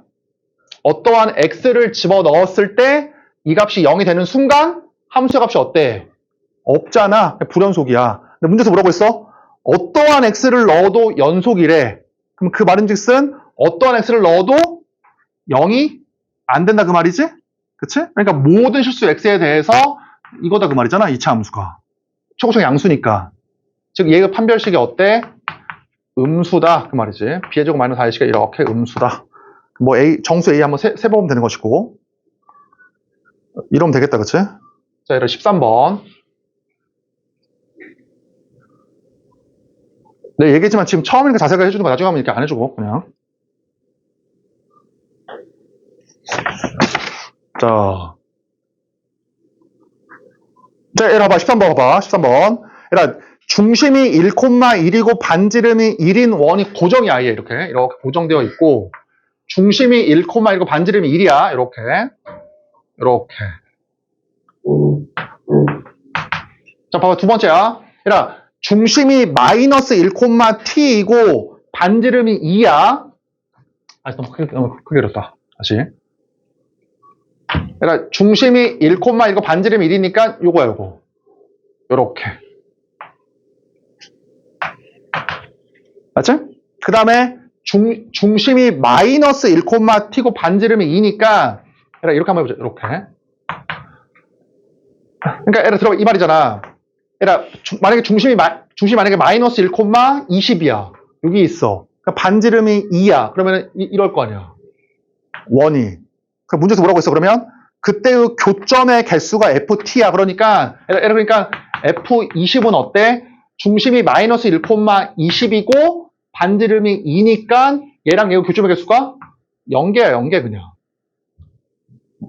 어떠한 x를 집어넣었을 때 이 값이 0이 되는 순간 함수의 값이 어때? 없잖아. 불연속이야. 근데 문제에서 뭐라고 했어? 어떠한 x를 넣어도 연속이래. 그럼 그 말인즉슨 어떠한 x를 넣어도 0이 안 된다 그 말이지? 그치? 그러니까 모든 실수 x에 대해서 이거다 그 말이잖아. 2차 함수가. 최고층 양수니까. 즉 얘의 판별식이 어때? 음수다 그 말이지. b의 제곱 마이너스 4의 식이 이렇게 음수다. 뭐 a 정수 a 한번 세보면 되는 것이고. 이러면 되겠다 그치? 자 예를 13번. 네, 얘기했지만 지금 처음이니까 자세하게 해주는 거 나중에 하면 이렇게 안 해주고 그냥. 자, 얘라 봐봐. 13번 봐봐. 13번. 얘라 중심이 1,1이고 반지름이 1인 원이 고정이 아예 이렇게 고정되어 있고 중심이 1,1이고 반지름이 1이야. 이렇게. 자, 봐봐. 두 번째야. 얘라 중심이 마이너스 1,t이고 반지름이 2야. 아, 너무 크게 그렸다. 다시. 얘라 중심이 1,1이고 반지름이 1이니까 요거야, 요거. 요렇게. 맞지? 그 다음에 중심이 마이너스 1,t고 반지름이 2니까 얘라 이렇게 한번 해보자. 이렇게. 그러니까 얘라 들어봐. 이 말이잖아. 얘라 만약에 중심이 만약에 마이너스 1,20이야. 여기 있어. 그러니까 반지름이 2야. 그러면 이럴 거 아니야. 원이. 그 문제에서 뭐라고 했어? 그러면 그때의 교점의 개수가 ft야. 그러니까 f20은 어때? 중심이 마이너스 1,20이고 반지름이 2니까 얘랑 얘의 교점의 개수가 0개야. 0개 그냥.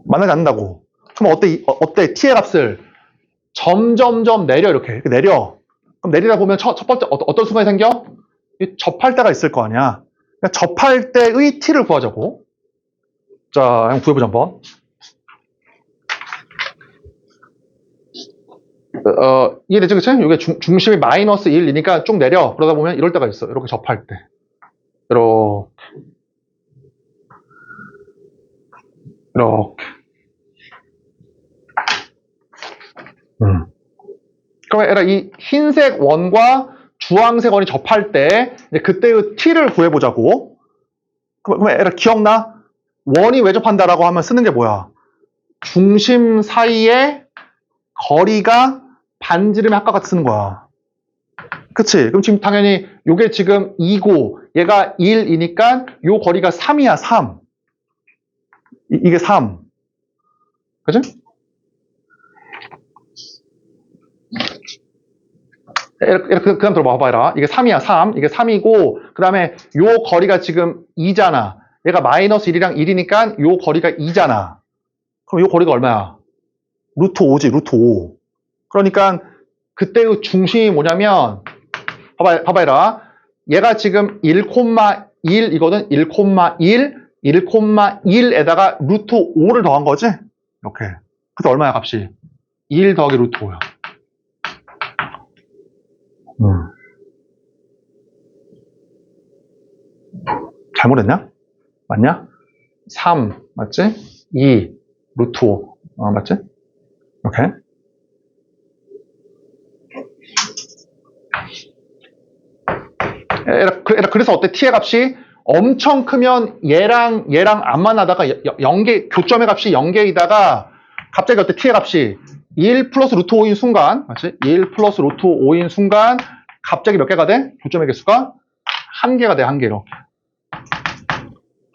만나지 않는다고. 그럼 어때? t의 값을 점점점 내려 이렇게 내려. 그럼 내리다 보면 첫 번째 어떤 순간이 생겨? 접할 때가 있을 거 아니야. 그러니까 접할 때의 t를 구하자고. 자, 한번 구해보자 한번. 이해되지, 그치? 이게 중심이 마이너스 1이니까 쭉 내려. 그러다 보면 이럴 때가 있어. 이렇게 접할 때. 이렇게. 그러면 이 흰색 원과 주황색 원이 접할 때, 이제 그때의 t를 구해보자고. 그러면 기억나? 원이 왜 접한다라고 하면 쓰는 게 뭐야? 중심 사이의 거리가 반지름의 합과 같이 쓰는 거야. 그치? 그럼 지금 당연히 요게 지금 2고 얘가 1이니까 요 거리가 3이야. 3. 이게 3. 그치? 그 다음 들어봐봐라. 이게 3이야. 3. 이게 3이고 그 다음에 요 거리가 지금 2잖아. 얘가 마이너스 1이랑 1이니까 요 거리가 2잖아. 그럼 요 거리가 얼마야? 루트 5지. 루트 5. 그러니까 그때의 중심이 뭐냐면 봐봐라. 얘가 지금 1,1이거든. 1,1에다가 루트 5를 더한 거지? 이렇게. 그때 얼마야 값이? 1 더하기 루트 5야. 잘못했냐? 맞냐? 3 맞지? 2 루트 5 맞지? 오케이. 그래서 어때? t의 값이 엄청 크면 얘랑 안 만나다가 교점의 값이 0개이다가 갑자기 어때? t의 값이 1 플러스 루트 5인 순간 맞지? 1 플러스 루트 5인 순간 갑자기 몇 개가 돼? 교점의 개수가 1개가 돼. 1개 이렇게.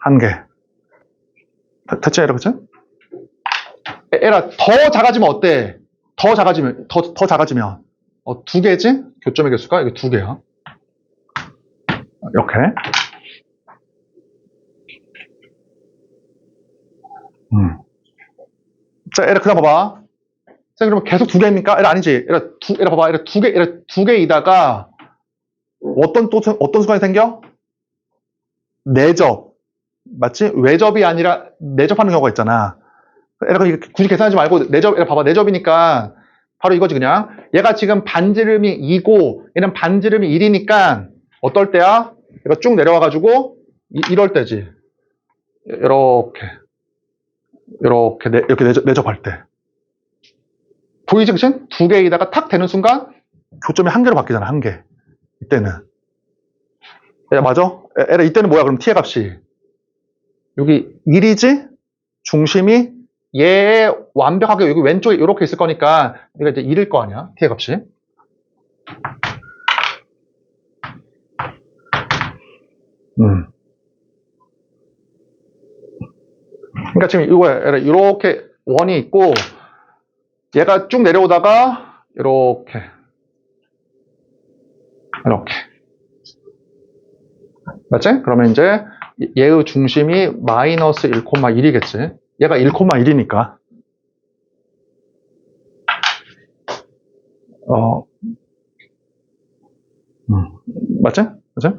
1개. 대체 그치? 더 작아지면 어때? 더 작아지면 2개지? 교점의 개수가 이게 2개야. 이렇게. 자, 그 다음 봐봐. 자, 그러면 계속 2개입니까? 아니지. 봐봐. 2개이다가 어떤 순간이 생겨? 내접. 맞지? 외접이 아니라 내접하는 경우가 있잖아. 굳이 계산하지 말고 봐봐. 내접이니까 바로 이거지 그냥. 얘가 지금 반지름이 2고 얘는 반지름이 1이니까 어떨 때야? 얘가 쭉 내려와가지고 이럴 때지. 이렇게 내접할 때. 보이지, 그치? 2개에다가 탁 되는 순간 교점이 1개로 바뀌잖아. 1개. 이때는. 야, 맞아? 이때는 뭐야? 그럼 t의 값이 여기 1이지? 중심이 얘 완벽하게 여기 왼쪽에 이렇게 있을 거니까 이거 이제 1일 거 아니야, t의 값이. 그러니까 지금 이거야. 이렇게 원이 있고 얘가 쭉 내려오다가 이렇게 맞지? 그러면 이제 얘의 중심이 마이너스 1,1이겠지. 얘가 1,1이니까. 맞지? 맞지?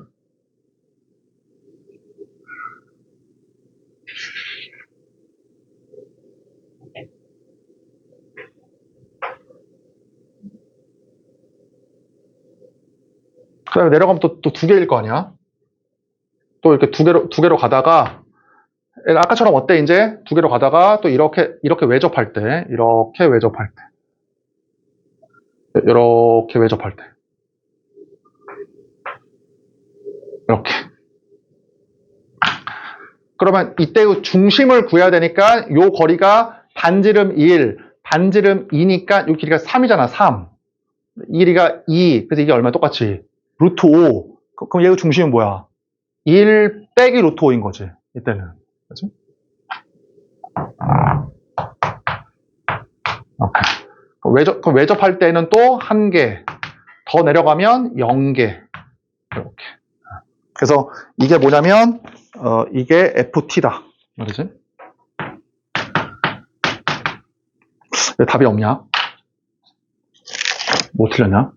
그 다음에 내려가면 또 두 개일 거 아니야? 또 이렇게 두 개로 가다가, 아까처럼 어때, 이제? 두 개로 가다가 또 이렇게 외접할 때, 이렇게 외접할 때. 이렇게 외접할 때. 이렇게. 그러면 이때의 중심을 구해야 되니까 요 거리가 반지름 1, 반지름 2니까 요 길이가 3이잖아, 3. 이 길이가 2. 그래서 이게 얼마 똑같이? 루트 5. 그럼 얘의 중심은 뭐야? 1 빼기 루트 5인 거지, 이때는. 그치? 오케이. 그럼 외접할 때는 또 한 개. 더 내려가면 0개. 이렇게. 그래서 이게 뭐냐면, 이게 FT다. 말이지? 왜 답이 없냐? 뭐 틀렸냐?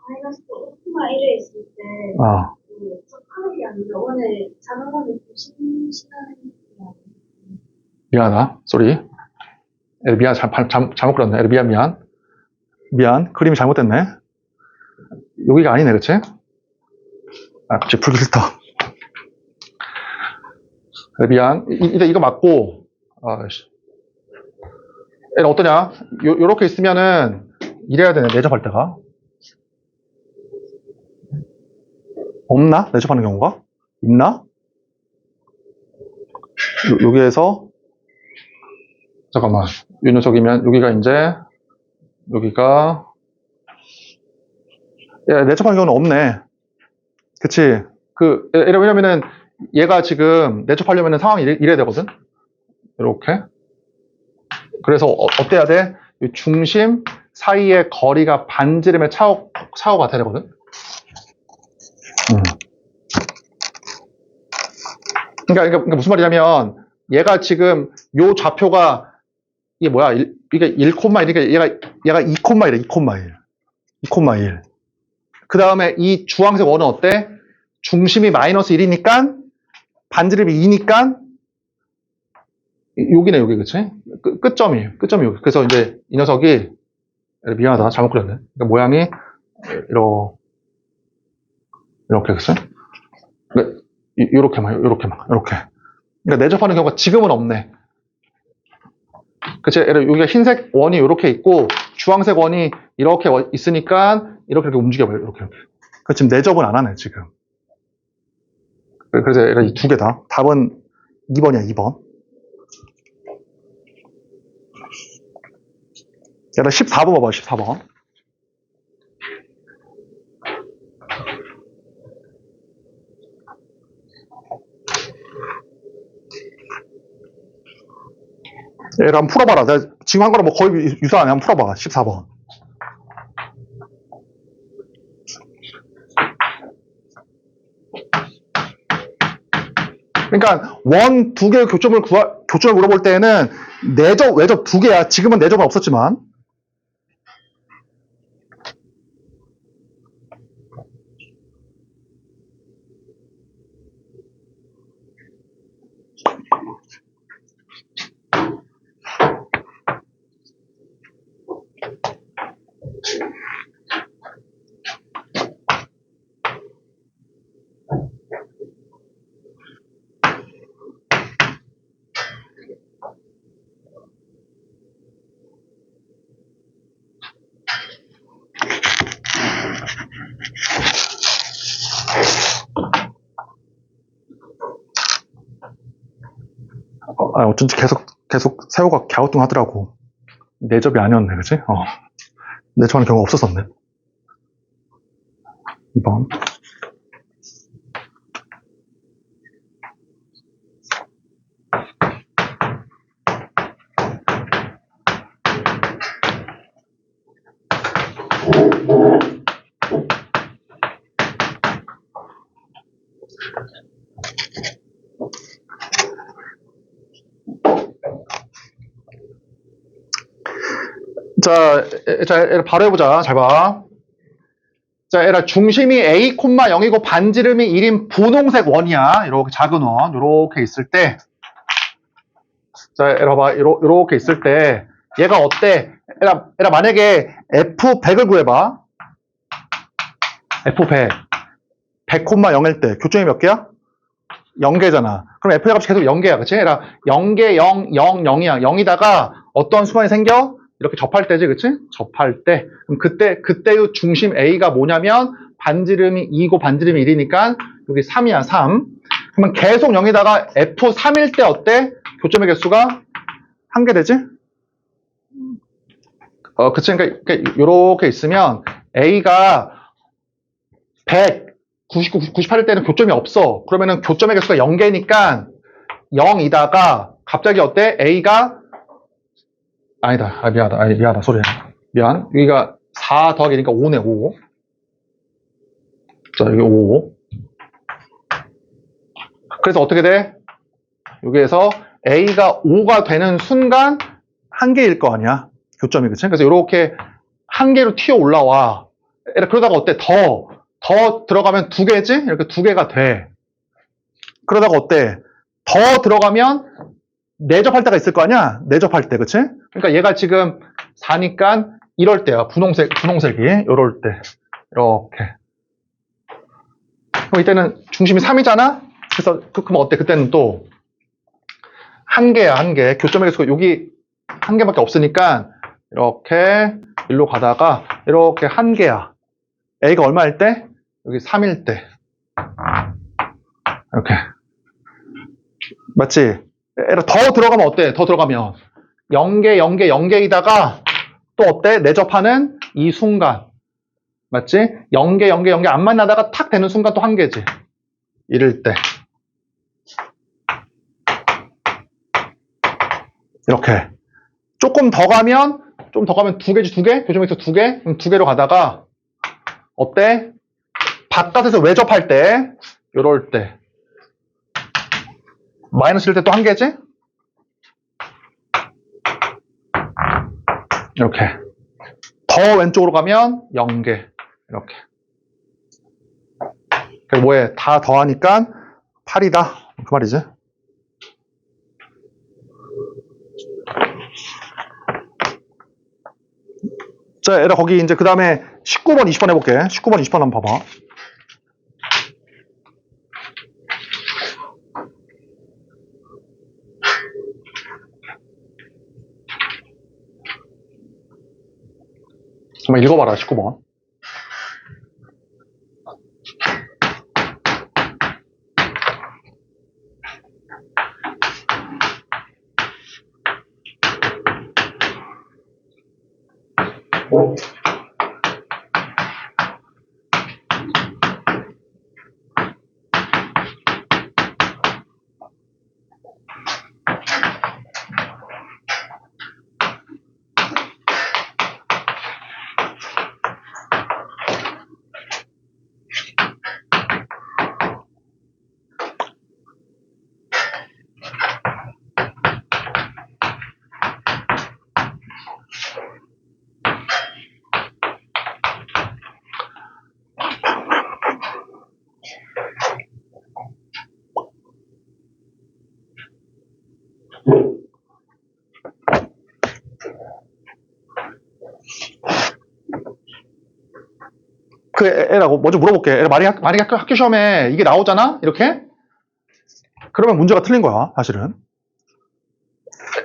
마이너스 5,1에 있을 때, 하는 게 아니라 오늘 자동화를 보시는 시간이 미안하다. 쏘리. 미안, 잘못 그렸네. 미안. 그림이 잘못됐네. 여기가 아니네, 그치? 갑자기 불길다. 미안. 이거 맞고, 어떠냐? 요렇게 있으면은, 이래야 되네, 내접할 때가. 없나? 내접하는 경우가? 있나? 여기에서, 잠깐만. 이 녀석이면, 여기가 이제, 여기가, 내접하는 경우는 없네. 그치? 왜냐면은, 얘가 지금 내접하려면 상황이 이래야 되거든? 이렇게. 그래서, 어때야 돼? 중심 사이의 거리가 반지름의 차오 같아야 되거든? 그러니까 무슨 말이냐면, 얘가 지금, 요 좌표가, 이게 뭐야? 이게 1, 이렇게 얘가 2,1이래, 2,1. 2,1. 그 다음에 이 주황색 원은 어때? 중심이 마이너스 1이니까, 반지름이 2니까, 여기네, 여기, 그치? 끝점이 여기. 그래서 이제 이 녀석이, 미안하다, 잘못 그렸네. 그러니까 모양이, 이렇게, 그치? 이렇게만. 그러니까 내접하는 경우가 지금은 없네. 그치? 여기가 흰색 원이 이렇게 있고, 주황색 원이 이렇게 있으니까, 이렇게 움직여봐요, 이렇게. 그 지금 내접은 안 하네, 지금. 그래서 이 두 개다. 답은 2번이야, 2번. 얘들아, 14번 봐봐, 14번. 얘를 한번 풀어봐라. 내가 지금 한 거랑 뭐 거의 유사하네. 한번 풀어봐. 14번. 그러니까 원 두 개의 교점을 물어볼 때는 내접, 외접 두 개야. 지금은 내접은 없었지만. 어쩐지 계속 계속 세호가 갸우뚱하더라고. 내 접이 아니었네, 그치? 내 접하는 경우가 없었었네. 2번. 자, 바로 해보자. 잘 봐. 자, 얘라 중심이 A, 0이고 반지름이 1인 분홍색 원이야. 이렇게 작은 원. 이렇게 있을 때. 자, 얘라 봐. 이렇게 있을 때. 얘가 어때? 얘라 만약에 F100을 구해봐. F100. 100,0일 때. 교점이 몇 개야? 0개잖아. 그럼 F의 값이 계속 0개야. 그치? 얘라 0개, 0, 0, 0이야. 0이다가 어떤 수만이 생겨? 이렇게 접할 때지, 그치? 접할 때. 그럼 그때의 중심 A가 뭐냐면, 반지름이 2고 반지름이 1이니까, 여기 3이야, 3. 그러면 계속 0에다가 F3일 때 어때? 교점의 개수가 1개 되지? 그치? 그러니까, 요렇게 있으면, A가 100, 99, 98일 때는 교점이 없어. 그러면은 교점의 개수가 0개니까, 0이다가, 갑자기 어때? A가 아니다. 미안하다. 소리야. 미안. 여기가 4 더하기니까 5네, 5. 자, 여기 5. 그래서 어떻게 돼? 여기에서 A가 5가 되는 순간 1개일 거 아니야. 교점이, 그치? 그래서 이렇게 1개로 튀어 올라와. 그러다가 어때? 더 들어가면 2개지? 이렇게 2개가 돼. 그러다가 어때? 더 들어가면 내접할 때가 있을 거 아니야? 내접할 때, 그치? 그러니까 얘가 지금 4니까 이럴 때야. 분홍색이. 이럴 때. 이렇게. 그럼 이때는 중심이 3이잖아? 그래서, 그럼 어때? 그때는 또 1개야, 1개. 교점의 개수가 여기 1개밖에 없으니까 이렇게 일로 가다가 이렇게 1개야. A가 얼마일 때? 여기 3일 때. 이렇게. 맞지? 더 들어가면 어때? 더 들어가면 0개, 0개, 0개이다가 또 어때? 내접하는 이 순간. 맞지? 0개, 0개, 0개 안 만나다가 탁 되는 순간 또 1개지. 이럴 때. 이렇게. 조금 더 가면 2개지, 2개? 교점에서 2개? 그럼 2개로 가다가 어때? 바깥에서 외접할 때, 요럴 때. 마이너스일 때 또 1개지? 이렇게. 더 왼쪽으로 가면 0개. 이렇게. 뭐해? 다 더하니까 8이다. 그 말이지. 자, 얘들아, 거기 이제 그 다음에 19번, 20번 해볼게. 19번, 20번 한번 봐봐. 한번 읽어봐라, 19번. 그 애라고 먼저 물어볼게. 애라 만약에 학교 시험에 이게 나오잖아? 이렇게? 그러면 문제가 틀린 거야, 사실은.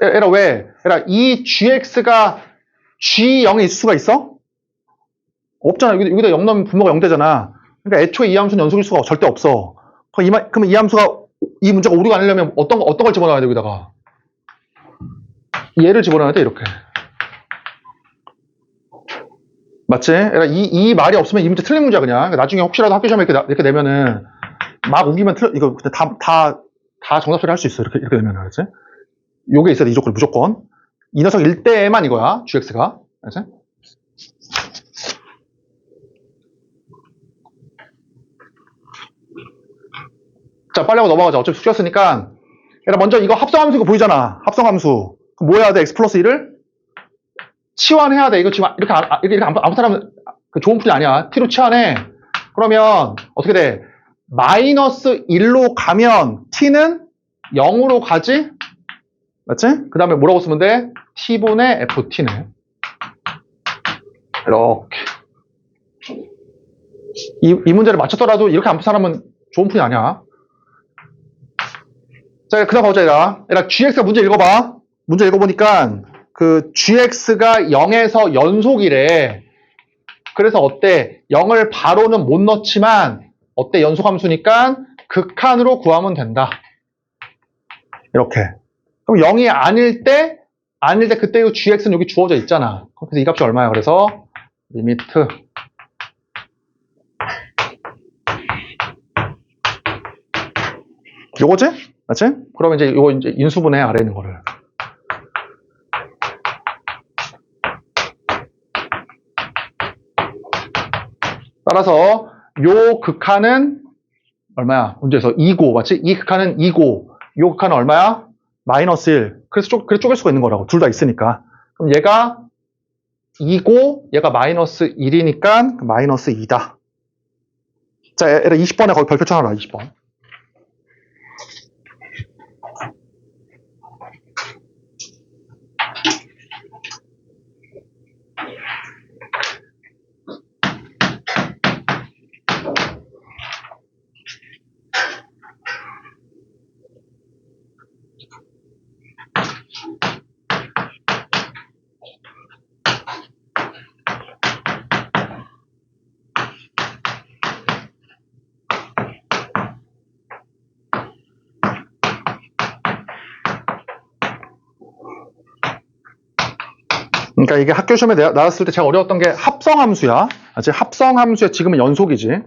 애라 왜? 애라 이 gx가 g0에 있을 수가 있어? 없잖아. 여기다 0 넣으면 분모가 0되잖아. 그러니까 애초에 이 함수는 연속일 수가 절대 없어. 그럼 이 함수가, 이 문제가 오류가 아니려면 어떤 걸 집어넣어야 돼, 여기다가? 얘를 집어넣어야 돼, 이렇게. 맞지? 그러니까 이 말이 없으면 이 문제 틀린 문제야, 그냥. 그러니까 나중에 혹시라도 학교 시험에 이렇게 내면은, 막 우기면 이거 다 정답 처리 할 수 있어. 이렇게 되면, 알았지? 요게 있어야 돼, 이 조건, 무조건. 이 녀석 일 때에만 이거야, gx가. 알았지? 자, 빨리 하고 넘어가자. 어차피 숙제였으니까. 얘들아, 먼저 이거 합성함수 이거 보이잖아. 합성함수. 그럼 뭐 해야 돼? x 플러스 1을 치환해야 돼. 이거 지금 이렇게 아무 사람 좋은 풀이 아니야. t로 치환해. 그러면 어떻게 돼? 마이너스 1로 가면 t는 0으로 가지? 맞지? 그 다음에 뭐라고 쓰면 돼? t분의 ft네. 이렇게. 이 문제를 맞췄더라도 이렇게 안 푼 사람은 좋은 풀이 아니야. 자, 그 다음 보자, 얘들아. gx가 문제 읽어봐. 문제 읽어보니까, 그, gx가 0에서 연속이래. 그래서 어때? 0을 바로는 못 넣지만, 어때? 연속함수니까, 극한으로 구하면 된다. 이렇게. 그럼 0이 아닐 때, 그때 이 gx는 여기 주어져 있잖아. 그래서 이 값이 얼마야? 그래서, 리미트. 요거지? 맞지? 그러면 이제 요거 이제 인수분해 아래 있는 거를. 따라서 요 극한은 얼마야? 문제에서 2고, 맞지? 이 극한은 2고, 요 극한은 얼마야? 마이너스 1. 그래서 쪼갤 수가 있는 거라고. 둘 다 있으니까. 그럼 얘가 2고, 얘가 마이너스 1이니까 마이너스 2다. 자, 얘가 20번에 거기 별표 쳐놔라, 20번. 그러니까 이게 학교 시험에 나왔을 때 제가 어려웠던 게 합성함수야. 아직 합성함수야. 지금은 연속이지.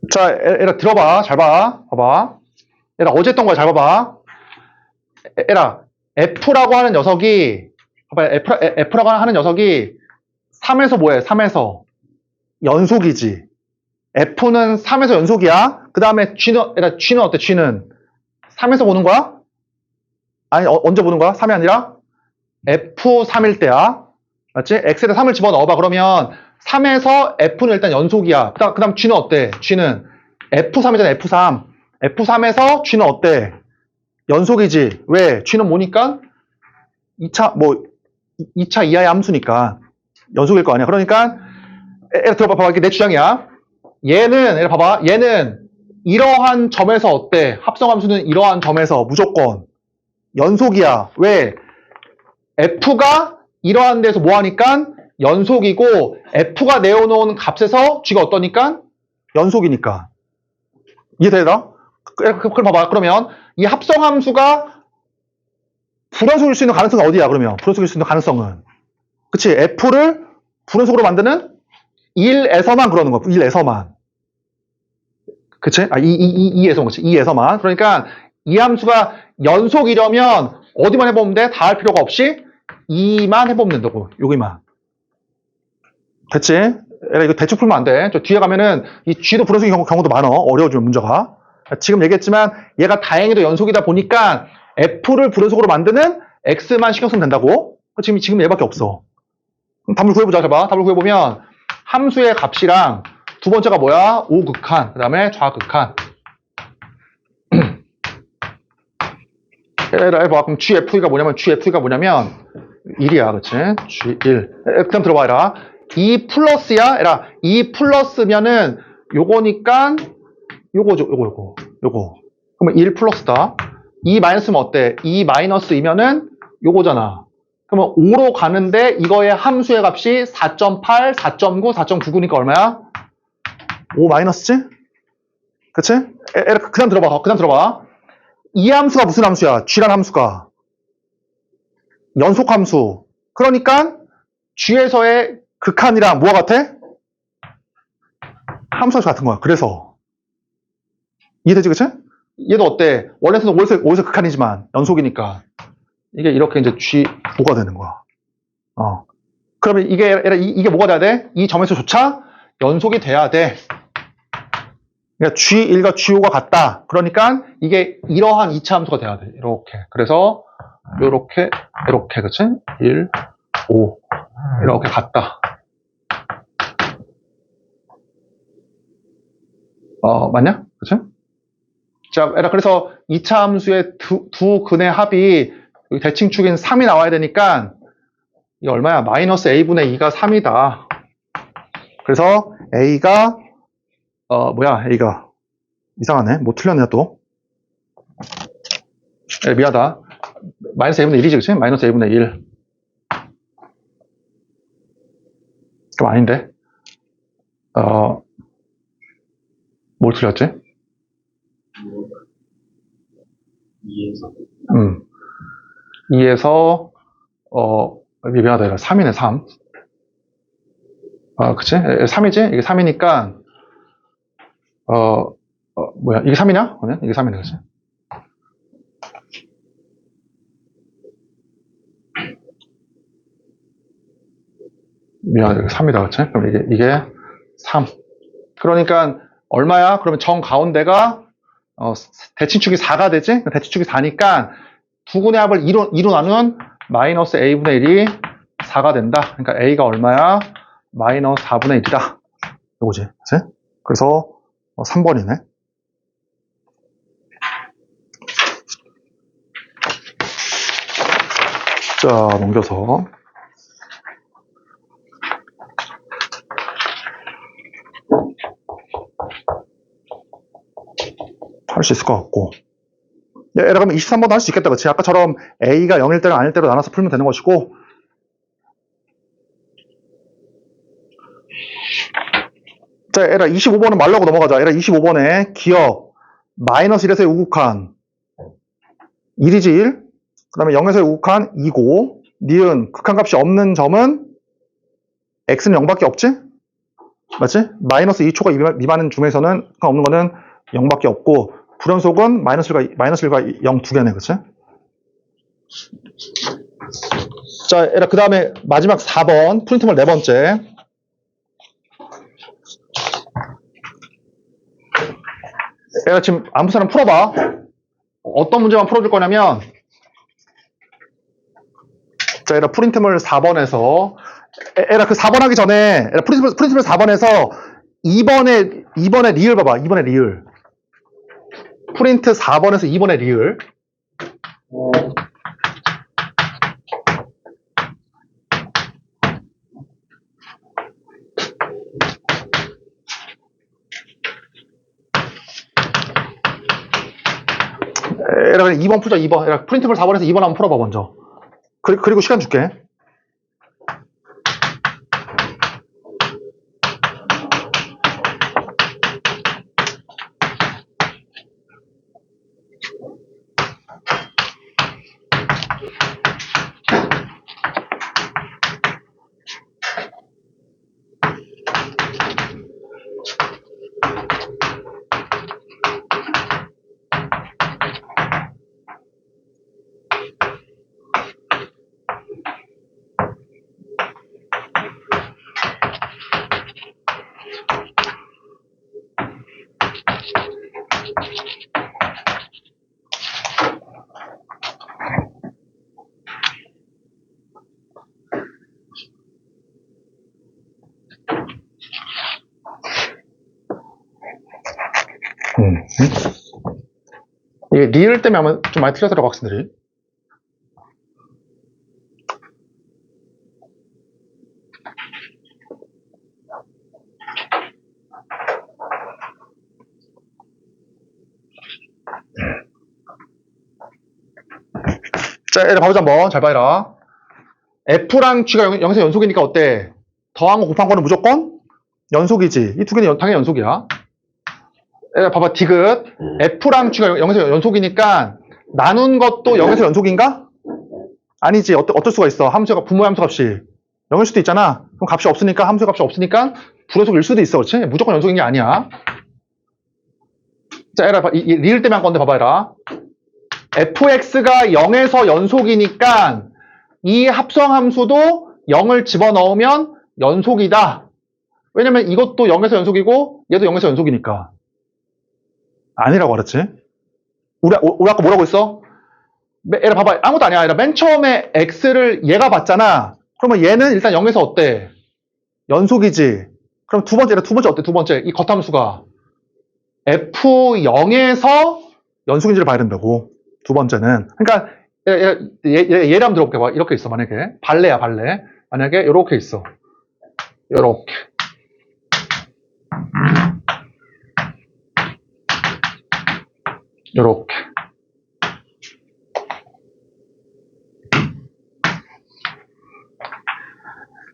자, 얘들아 들어봐. 잘 봐. 봐봐. 얘들아 어제 했던 거야. 잘 봐봐. 얘들아 F라고 하는 녀석이 봐봐. F라고 하는 녀석이 3에서 뭐해? 3에서 연속이지. F는 3에서 연속이야. 그 다음에 얘들아 G는 어때? G는 3에서 보는 거야? 아니 언제 보는 거야? 3이 아니라 F3일 때야. 맞지? X에다 3을 집어넣어봐. 그러면 3에서 F는 일단 연속이야. 그 다음 G는 어때? G는 F3이잖아. F3. F3에서 G는 어때? 연속이지. 왜? G는 뭐니까? 2차 이하의 함수니까. 연속일 거 아니야. 그러니까, 들어봐. 이게 내 주장이야. 얘는, 봐봐. 얘는 이러한 점에서 어때? 합성함수는 이러한 점에서 무조건 연속이야. 왜? F가 이러한 데서 뭐 하니까? 연속이고, F가 내어놓은 값에서 G가 어떠니까? 연속이니까. 이해되나? 그럼 봐봐. 그러면 이 합성함수가 불연속일 수 있는 가능성은 어디야? 그러면 불연속일 수 있는 가능성은 그치? F를 불연속으로 만드는 1에서만 그러는 거야. 1에서만. 그치? 아, 2에서만, 그치? 2에서만. 그러니까 이 함수가 연속이려면 어디만 해보면 돼? 다 할 필요가 없이 2만 해보면 된다고. 여기만. 됐지? 에라, 이거 대충 풀면 안 돼. 저 뒤에 가면은 이 G도 불연속인 경우도 많아. 어려워지면 문제가. 지금 얘기했지만 얘가 다행히도 연속이다 보니까 F를 불연속으로 만드는 X만 신경 쓰면 된다고. 지금 얘밖에 없어. 그럼 답을 구해보자. 봐. 답을 구해보면 함수의 값이랑 두 번째가 뭐야? 우극한. 그 다음에 좌극한. 해봐. 그럼 GF가 뭐냐면 1이야. 그치? G1. 그럼 들어봐, 얘라. 2 플러스야? 얘라, 2 플러스면은 요거니까 요거죠. 요거. 그러면 1 플러스다. 2 마이너스면 어때? 2 마이너스이면은 요거잖아. 그러면 5로 가는데 이거의 함수의 값이 4.8, 4.9, 4.99니까 얼마야? 5 마이너스지? 그치? 그냥 들어봐. 이 함수가 무슨 함수야? G란 함수가. 연속 함수. 그러니까 G에서의 극한이랑 뭐가 같아? 함수 같은 거야. 그래서. 이해되지, 그치? 얘도 어때? 원래는 5에서 극한이지만 연속이니까. 이게 이렇게 이제 G5가 되는 거야. 그러면 이게 뭐가 돼야 돼? 이 점에서조차 연속이 돼야 돼. 그러니까 G1과 G5가 같다. 그러니까 이게 이러한 2차 함수가 돼야 돼. 이렇게. 그래서 이렇게, 그치? 1, 5. 이렇게 같다. 맞냐? 그치? 자, 그래서 2차 함수의 두 근의 합이 여기 대칭축인 3이 나와야 되니까 이게 얼마야? 마이너스 a분의 2가 3이다. 그래서 a가 A가 이상하네. 뭐 틀렸네 또. 미안하다. 마이너스 a분의 1이지, 그치? 마이너스 a분의 1. 그럼 아닌데. 뭘 틀렸지? 2에서 미안하다. 3이네, 3. 그치? 3이지? 이게 3이니까 뭐야? 이게 3이냐? 이게 3이네, 그치? 미안하다. 이게 3이다, 그치? 그럼 이게 3. 그러니까 얼마야? 그러면 정 가운데가 대칭축이 4가 되지? 대칭축이 4니까 두 군의 합을 2로 나누면 마이너스 a분의 1이 4가 된다. 그러니까 a가 얼마야? 마이너스 4분의 1이다. 요거지. 그치? 그래서 3번이네. 자, 넘겨서 할 수 있을 것 같고. 얘라 그러면 23번도 할 수 있겠다. 그치? 아까처럼 A가 0일 때랑 아닐 때로 나눠서 풀면 되는 것이고. 자, 얘라 25번은 말라고 넘어가자. 얘라 25번에 기억 마이너스 1에서의 우극한 1이지 1. 그 다음에 0에서의 우극한 2고 니은 극한값이 없는 점은 x는 0밖에 없지? 맞지? 마이너스 2초가 미만인 중에서는 없는 거는 0밖에 없고 불연속은 마이너스 1과 0 두 개네. 그치? 자, 그 다음에 마지막 4번 프린트물 네 번째. 얘가 지금 아무 사람 풀어봐. 어떤 문제만 풀어줄 거냐면, 자, 얘가 프린트물 4번에서, 얘가 그 4번 하기 전에, 프린트물 4번에서 2번의 리을 봐봐. 2번의 리을. 프린트 4번에서 2번의 리을. 얘라 2번 풀자. 2번. 얘라 프린트물 4번에서 2번 한번 풀어봐 먼저. 그리고 시간 줄게. 이게 리을 때문에 아마 좀 많이 틀렸더라고, 학생들이. 자, 얘들 봐보자, 한번. 잘 봐라. F랑 G가 0에서 연속이니까 어때? 더한 거 곱한 거는 무조건 연속이지. 이 두 개는 당연히 연속이야. 얘들 봐봐, 디귿. F랑 G가 0에서 연속이니까 나눈 것도 0에서 연속인가? 아니지. 어떨 수가 있어. 함수가, 분모의 함수 값이 0일 수도 있잖아. 그럼 값이 없으니까, 함수 값이 없으니까 불연속일 수도 있어. 그렇지? 무조건 연속인 게 아니야. 자, 얘들아, 이 리을 때문에 한 건데 봐봐라. fx가 0에서 연속이니까 이 합성함수도 0을 집어넣으면 연속이다. 왜냐면 이것도 0에서 연속이고 얘도 0에서 연속이니까. 아니라고 알았지? 우리 아까 뭐라고 했어? 얘라 봐봐. 아무것도 아니야. 얘라 맨 처음에 x를 얘가 봤잖아. 그러면 얘는 일단 0에서 어때? 연속이지. 그럼 두 번째 어때? 두 번째 이 겉함수가 f0에서 연속인지를 봐야 된다고. 두 번째는. 그러니까 얘를 한번 들어볼게 봐. 이렇게 있어. 만약에 발레야, 발레. 만약에 이렇게 있어. 이렇게. 이렇게.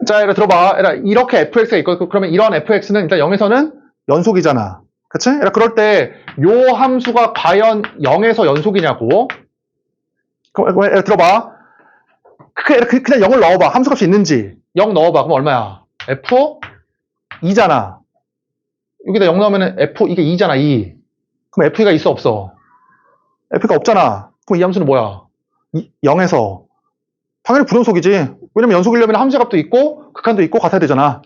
자, 얘를 들어봐. 이렇게 fx가 있고, 그러면 이런 fx는 일단 0에서는 연속이잖아. 그치? 그럴 때, 요 함수가 과연 0에서 연속이냐고. 그럼 들어봐. 그냥 0을 넣어봐. 함수값이 있는지. 0 넣어봐. 그럼 얼마야? f 2잖아. 여기다 0 넣으면 f, 이게 2잖아, 2. 그럼 f가 있어, 없어? f가 없잖아. 그럼 이 함수는 뭐야? 0에서. 당연히 불연속이지. 왜냐면 연속이려면 함수값도 있고, 극한도 있고, 같아야 되잖아.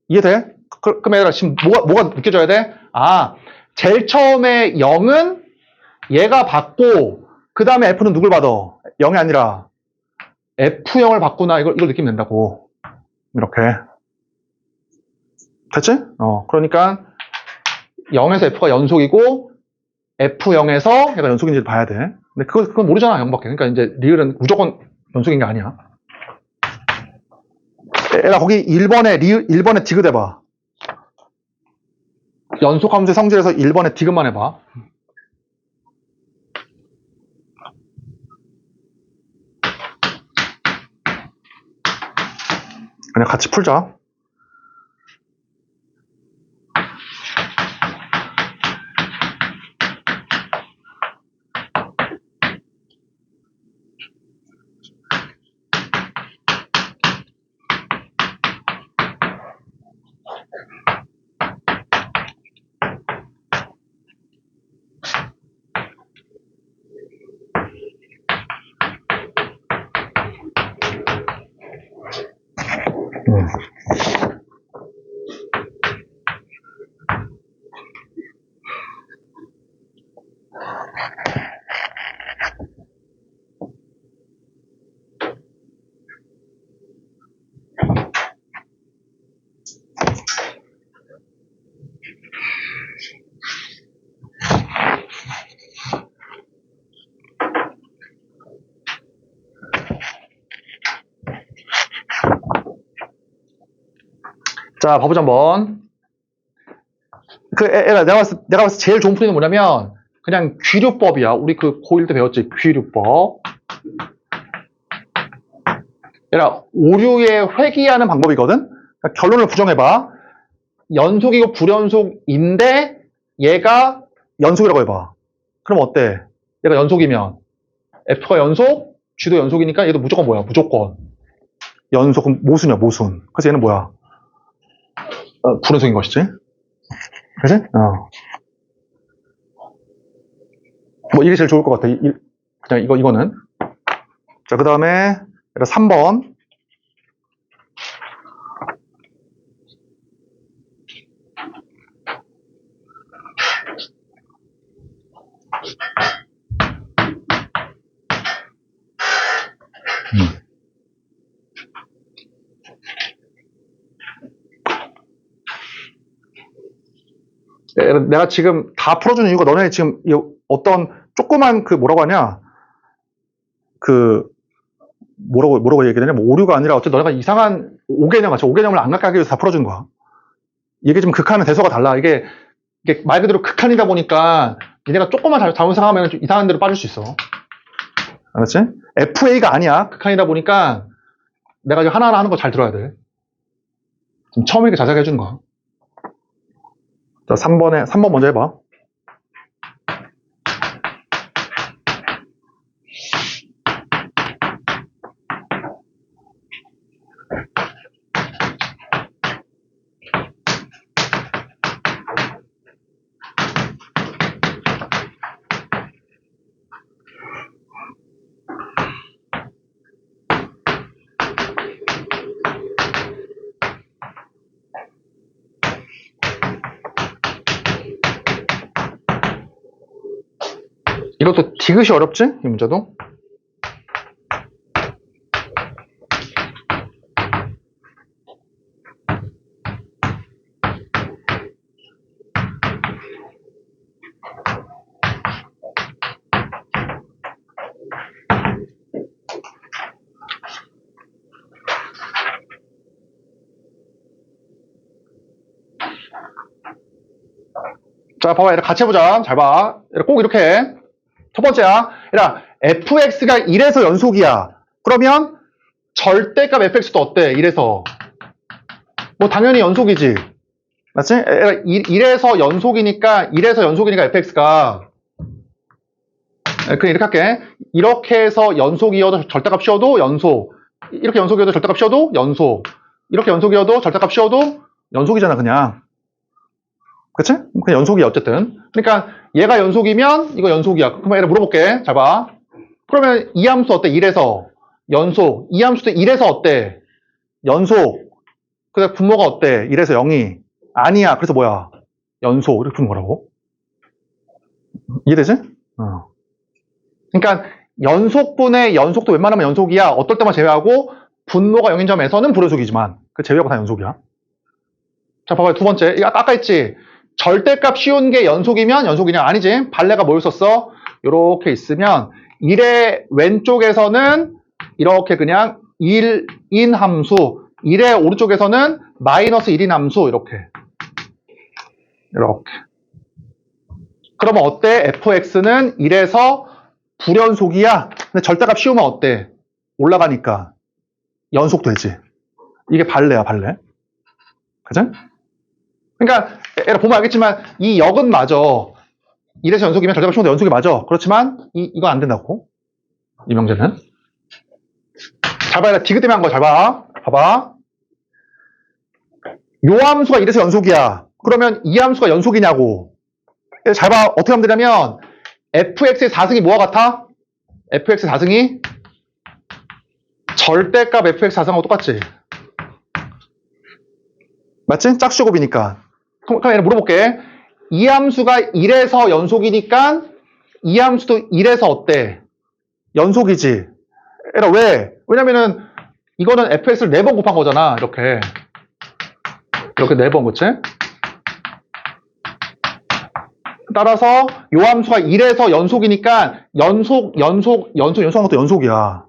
이해돼? 그럼 얘들아, 지금 뭐가 느껴져야 돼? 아, 제일 처음에 0은 얘가 받고, 그 다음에 f는 누굴 받아? 0이 아니라, F0을 받구나. 이걸 느끼면 된다고. 이렇게. 됐지? 그러니까 0에서 F가 연속이고 F0에서 얘가 연속인지를 봐야 돼. 근데 그건 모르잖아, 0밖에. 그러니까 이제 리을은 무조건 연속인 게 아니야. 얘가 거기 1번에 디귿 해봐. 연속함수의 성질에서 1번에 디귿만 해봐. 그냥 같이 풀자. 자, 봐보자, 한번. 내가 봤을 때 제일 좋은 풀이는 뭐냐면, 그냥 귀류법이야. 우리 고1 때 배웠지, 귀류법. 얘라, 오류에 회귀하는 방법이거든? 그러니까 결론을 부정해봐. 연속이고 불연속인데, 얘가 연속이라고 해봐. 그럼 어때? 얘가 연속이면, F가 연속, G도 연속이니까 얘도 무조건 뭐야? 무조건. 연속, 그럼 모순이야, 모순. 그래서 얘는 뭐야? 불연속인 것이지. 그치? 뭐, 이게 제일 좋을 것 같아. 그냥 이거는. 자, 그 다음에, 3번. 내가 지금 다 풀어주는 이유가 너네 지금 어떤 조그만 그 뭐라고 하냐 그 뭐라고 얘기하냐 뭐 오류가 아니라 어쨌든 너네가 이상한 5개념 같이 5개념을 안 갖게 하기 위해서 다 풀어주는 거야. 이게 좀 극한은 대소가 달라. 이게 말 그대로 극한이다 보니까 니네가 조금만 잘못 생각하면 좀 이상한 데로 빠질 수 있어. 알았지? FA가 아니야. 극한이다 보니까 내가 지금 하나하나 하는 거 잘 들어야 돼. 지금 처음에 이렇게 자세하게 해주는 거야. 자, 3번 먼저 해봐. 이것도 디귿이 어렵지? 이 문제도. 자, 봐봐. 얘를 같이 해보자. 잘 봐. 꼭 이렇게 해. 첫 번째야. 얘들아, fx가 1에서 연속이야. 그러면 절대값 fx도 어때? 1에서. 뭐 당연히 연속이지. 맞지? 1에서 연속이니까 fx가 그냥 이렇게 할게. 이렇게 해서 연속이어도 절대값 씌워도 연속. 이렇게 연속이어도 절대값 씌워도 연속. 이렇게 연속이어도 절대값 씌워도 연속이잖아, 그냥. 그치? 그냥 연속이야, 어쨌든. 그러니까 얘가 연속이면 이거 연속이야. 그럼 얘를 물어볼게. 잘 봐. 그러면 이 함수 어때? 1에서 연속. 이 함수도 1에서 어때? 연속. 그다음 분모가 어때? 1에서 0이. 아니야. 그래서 뭐야? 연속. 이렇게 푸는 거라고. 이해되지? 그러니까 연속분의 연속도 웬만하면 연속이야. 어떨 때만 제외하고 분모가 0인 점에서는 불연속이지만 그 제외하고 다 연속이야. 자, 봐봐요. 두 번째. 이거 아까 했지? 절대값 씌운 게 연속이면 연속이냐? 아니지. 발레가 뭘 썼어? 이렇게 있으면 1의 왼쪽에서는 이렇게 그냥 1인 함수, 1의 오른쪽에서는 마이너스 1인 함수 이렇게. 그러면 어때? fx는 1에서 불연속이야. 근데 절대값 씌우면 어때? 올라가니까 연속되지. 이게 발레야, 발레. 그죠? 그러니까 얘를 보면 알겠지만 이 역은 맞아. 1에서 연속이면 절대값 씌우면 연속이 맞아. 그렇지만 이건 안 된다고. 이 명제는. 잘 봐. 디귿 때문에 한 거 잘 봐. 봐봐. 요 함수가 1에서 연속이야. 그러면 이 함수가 연속이냐고. 잘 봐. 어떻게 하면 되냐면 fx의 4승이 뭐와 같아? fx의 4승이 절대값 fx 4승하고 똑같지. 맞지? 짝수곱이니까. 그럼 얘를 물어볼게. 이 함수가 1에서 연속이니까 이 함수도 1에서 어때? 연속이지. 얘들아 왜? 왜냐면은 이거는 fx를 4번 곱한 거잖아. 이렇게 4번, 그치? 따라서 요 함수가 1에서 연속이니까 연속한 것도 연속이야.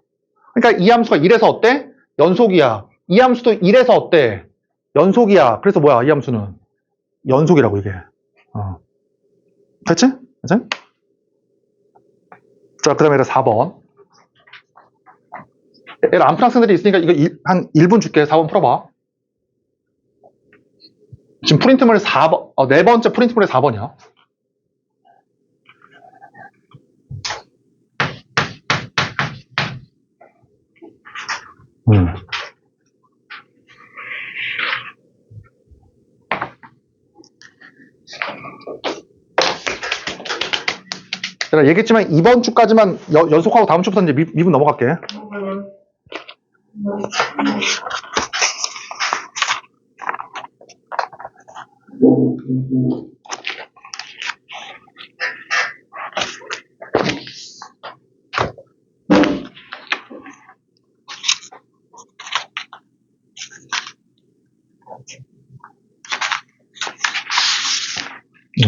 그러니까 이 함수가 1에서 어때? 연속이야. 이 함수도 1에서 어때? 연속이야. 그래서 뭐야? 이 함수는 연속이라고 이게. 됐지? 그치? 자, 그 다음에 4번. 얘가 암프랑스들이 있으니까 이거 한 1분 줄게. 4번 풀어봐. 지금 프린트물에 4번, 네 번째 프린트물에 4번이야. 제가 얘기했지만 이번 주까지만 연속하고 다음 주부터 이제 미분 넘어갈게.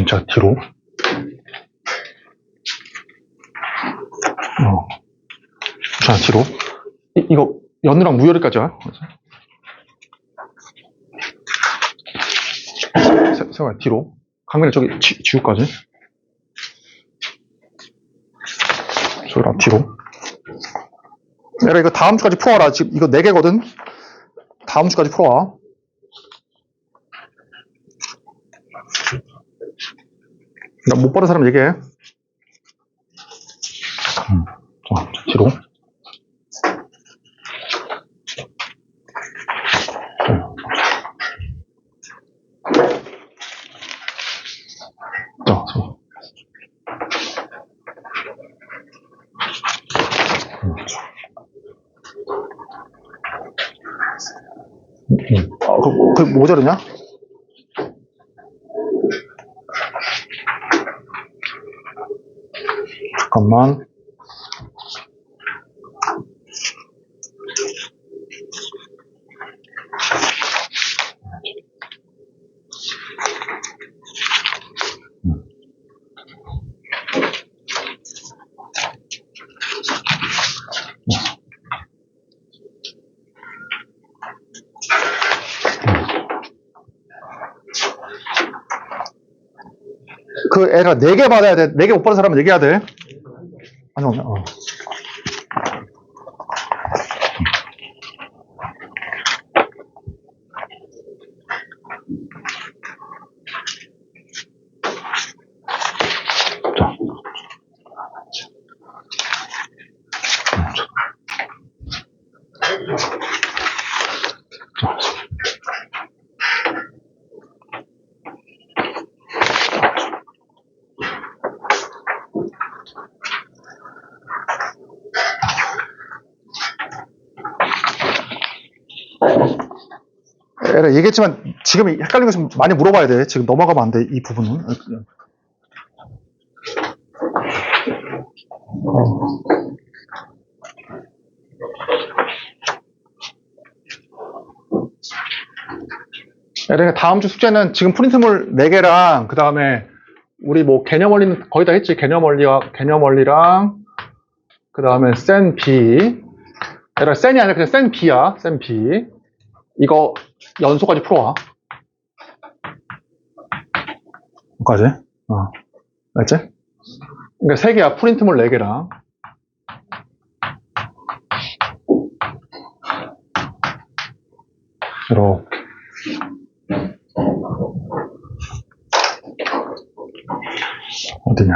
자, 뒤로. 자, 뒤로. 이거, 연우랑 무열이까지 와. 세워야 뒤로. 강민이 저기 지우까지. 저기랑 뒤로. 얘라 이거 다음 주까지 풀어와라. 지금 이거 4개거든. 다음 주까지 풀어와. 나 못 받은 사람 얘기해. 자, 뒤로. 자, 그 모자르냐? 잠깐만. 그 애가 4개 받아야 돼. 4개 못 받은 사람은 얘기해야 돼. 아니, 애가 얘기했지만 지금 헷갈린 거 좀 많이 물어봐야 돼. 지금 넘어가면 안 돼. 이 부분은. 애가 다음 주 숙제는 지금 프린트물 4개랑 그 다음에 우리 뭐 개념 원리는 거의 다 했지. 개념 원리랑 그 다음에 센 B. 애가 센이 아니라 그냥 센 B야. 센 B. 이거 연소까지 풀어와. 여기까지. 알지? 그러니까 3개야. 프린트물 4개랑. 이렇게. 어디냐.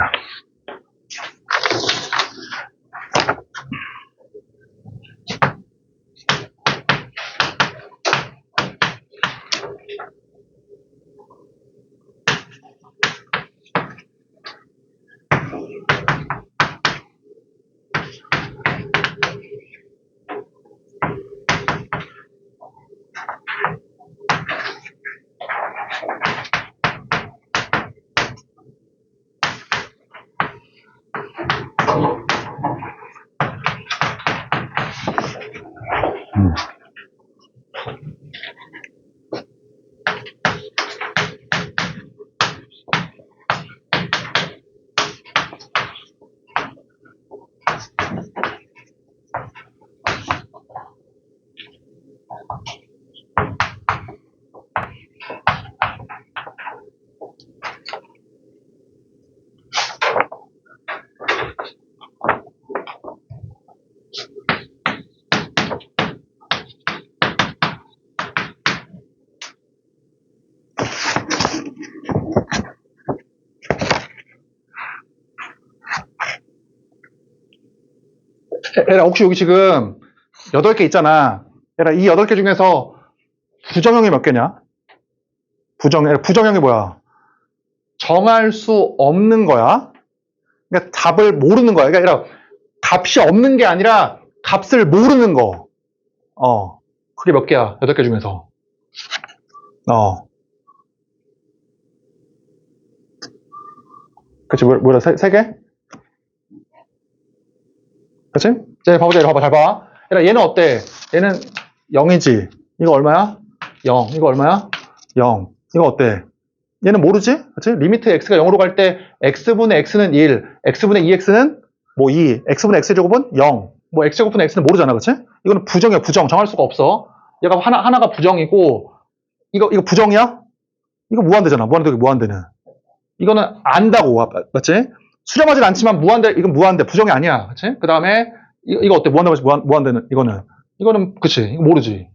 에라, 혹시 여기 지금 8개 있잖아. 에라, 이 8개 중에서 부정형이 몇 개냐? 부정형이 뭐야? 정할 수 없는 거야. 그러니까 답을 모르는 거야. 그러니까 값이 없는 게 아니라 값을 모르는 거. 그게 몇 개야? 8개 중에서. 그치, 뭐야, 3개? 그치? 이제 봐보자, 이거 봐봐, 잘 봐. 얘는 어때? 얘는 0이지. 이거 얼마야? 0. 이거 얼마야? 0. 이거 어때? 얘는 모르지? 그치? 리미트 x가 0으로 갈 때 x분의 x는 1, x분의 2x는 뭐 2, x분의 x제곱은 0, 뭐 x제곱분의 x는 모르잖아, 그치? 이거는 부정이야, 부정. 정할 수가 없어. 얘가 하나가 부정이고, 이거 부정이야? 이거 무한대잖아, 무한대는. 이거는 안다고, 맞지? 수렴하진 않지만 무한대, 이건 무한대, 부정이 아니야, 그치? 그 다음에, 이거 어때? 무한대는, 이거는, 그치? 이거 모르지.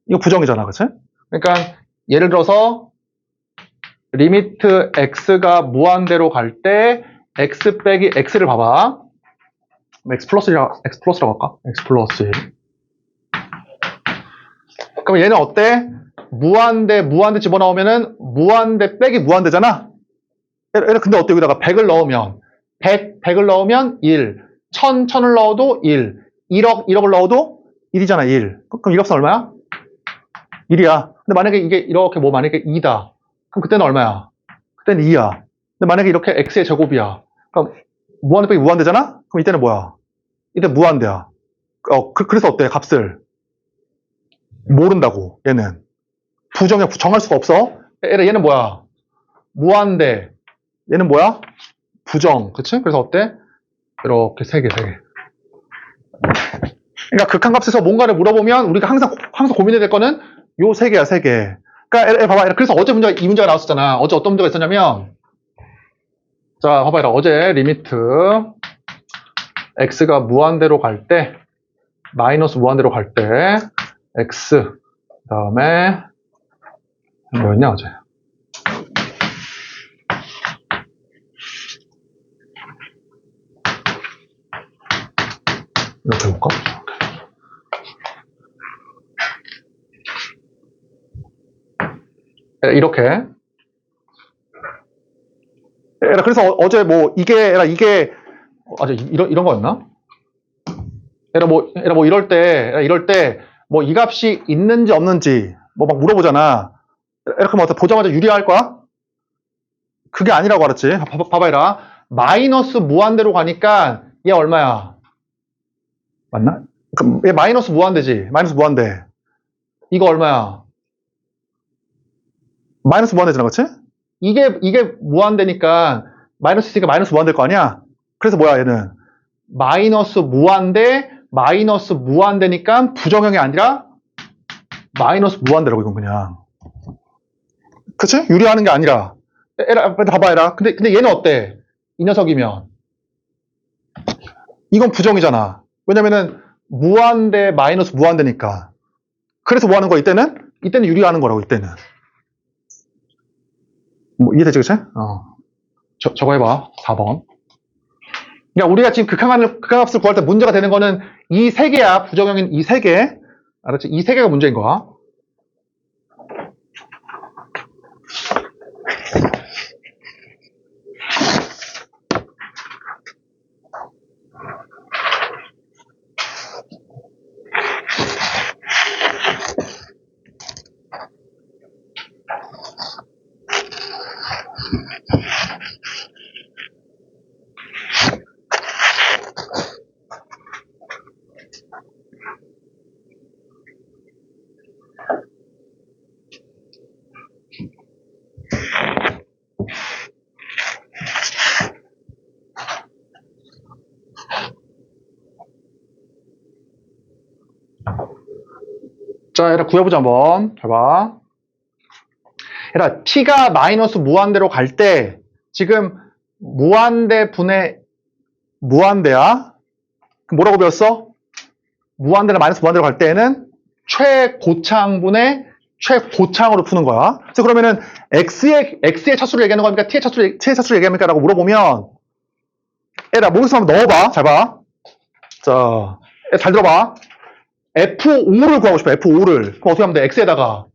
이거 부정이잖아, 그치? 그러니까, 예를 들어서, 리미트 x가 무한대로 갈 때 x 빼기 x를 봐봐. x 플러스라고 할까? x 플러스 1. 그럼 얘는 어때? 무한대 집어넣으면은 무한대 빼기 무한대잖아? 근데 어때? 여기다가 100을 넣으면 100을 넣으면 1, 1000을 넣어도 1, 1억을 넣어도 1이잖아, 1. 그럼 1값은 얼마야? 1이야. 근데 만약에 이게 이렇게 만약에 2다. 그럼 그때는 얼마야? 그때는 2야. 근데 만약에 이렇게 x의 제곱이야. 그럼 무한대 빼기 무한대잖아? 그럼 이때는 뭐야? 이때 무한대야. 그래서 어때? 값을 모른다고. 얘는 부정이야. 정할 수가 없어. 얘는 뭐야? 무한대. 얘는 뭐야? 부정. 그치? 그래서 어때? 이렇게 3개. 그러니까 극한값에서 뭔가를 물어보면 우리가 항상 고민해야 될 거는 요 3개야, 3개. 그러니까 봐봐. 그래서 어제 이 문제가 나왔었잖아. 어제 어떤 문제가 있었냐면, 자, 봐봐. 어제 리미트 x가 무한대로 갈 때, 마이너스 무한대로 갈 때, x, 그 다음에, 뭐였냐, 어제? 이렇게 해볼까? 이렇게. 그래서 어제 이게 이런 거였나? 이럴 때, 이 값이 있는지 없는지, 막 물어보잖아. 이렇게 보자마자 유리할 거야? 그게 아니라고 알았지? 봐봐라. 마이너스 무한대로 가니까, 얘 얼마야? 맞나? 그럼 얘 마이너스 무한대지. 마이너스 무한대. 이거 얼마야? 마이너스 무한대잖아, 그치? 이게 무한대니까, 마이너스 있으니까 마이너스 무한대일 거 아니야? 그래서 뭐야, 얘는? 마이너스 무한대니까 부정형이 아니라 마이너스 무한대라고, 이건 그냥. 그치? 유리하는 게 아니라. 봐봐. 근데 얘는 어때? 이 녀석이면. 이건 부정이잖아. 왜냐면은, 무한대, 마이너스 무한대니까. 그래서 뭐 하는 거야, 이때는? 이때는 유리하는 거라고, 이때는. 이해되지, 그치? 저거 해봐. 4번. 그러니까 우리가 지금 극한값을 구할 때 문제가 되는 거는 이 3개야. 부정형인 이 3개. 알았지? 이 3개가 문제인 거야. 자, 얘들아, 구해보자, 한번. 잘 봐. 얘들아, t가 마이너스 무한대로 갈 때, 지금, 무한대 분의 무한대야? 그럼 뭐라고 배웠어? 무한대나 마이너스 무한대로 갈 때에는 최고창분의 최고창으로 푸는 거야. 그래서 그러면은, x의 차수를 얘기하는 겁니까? t의 차수를 얘기합니까? 라고 물어보면, 얘들아, 목욕수 한번 넣어봐. 잘 봐. 자, 잘 들어봐. F5를 구하고 싶어, F5를. 그럼 어떻게 하면 돼? X에다가.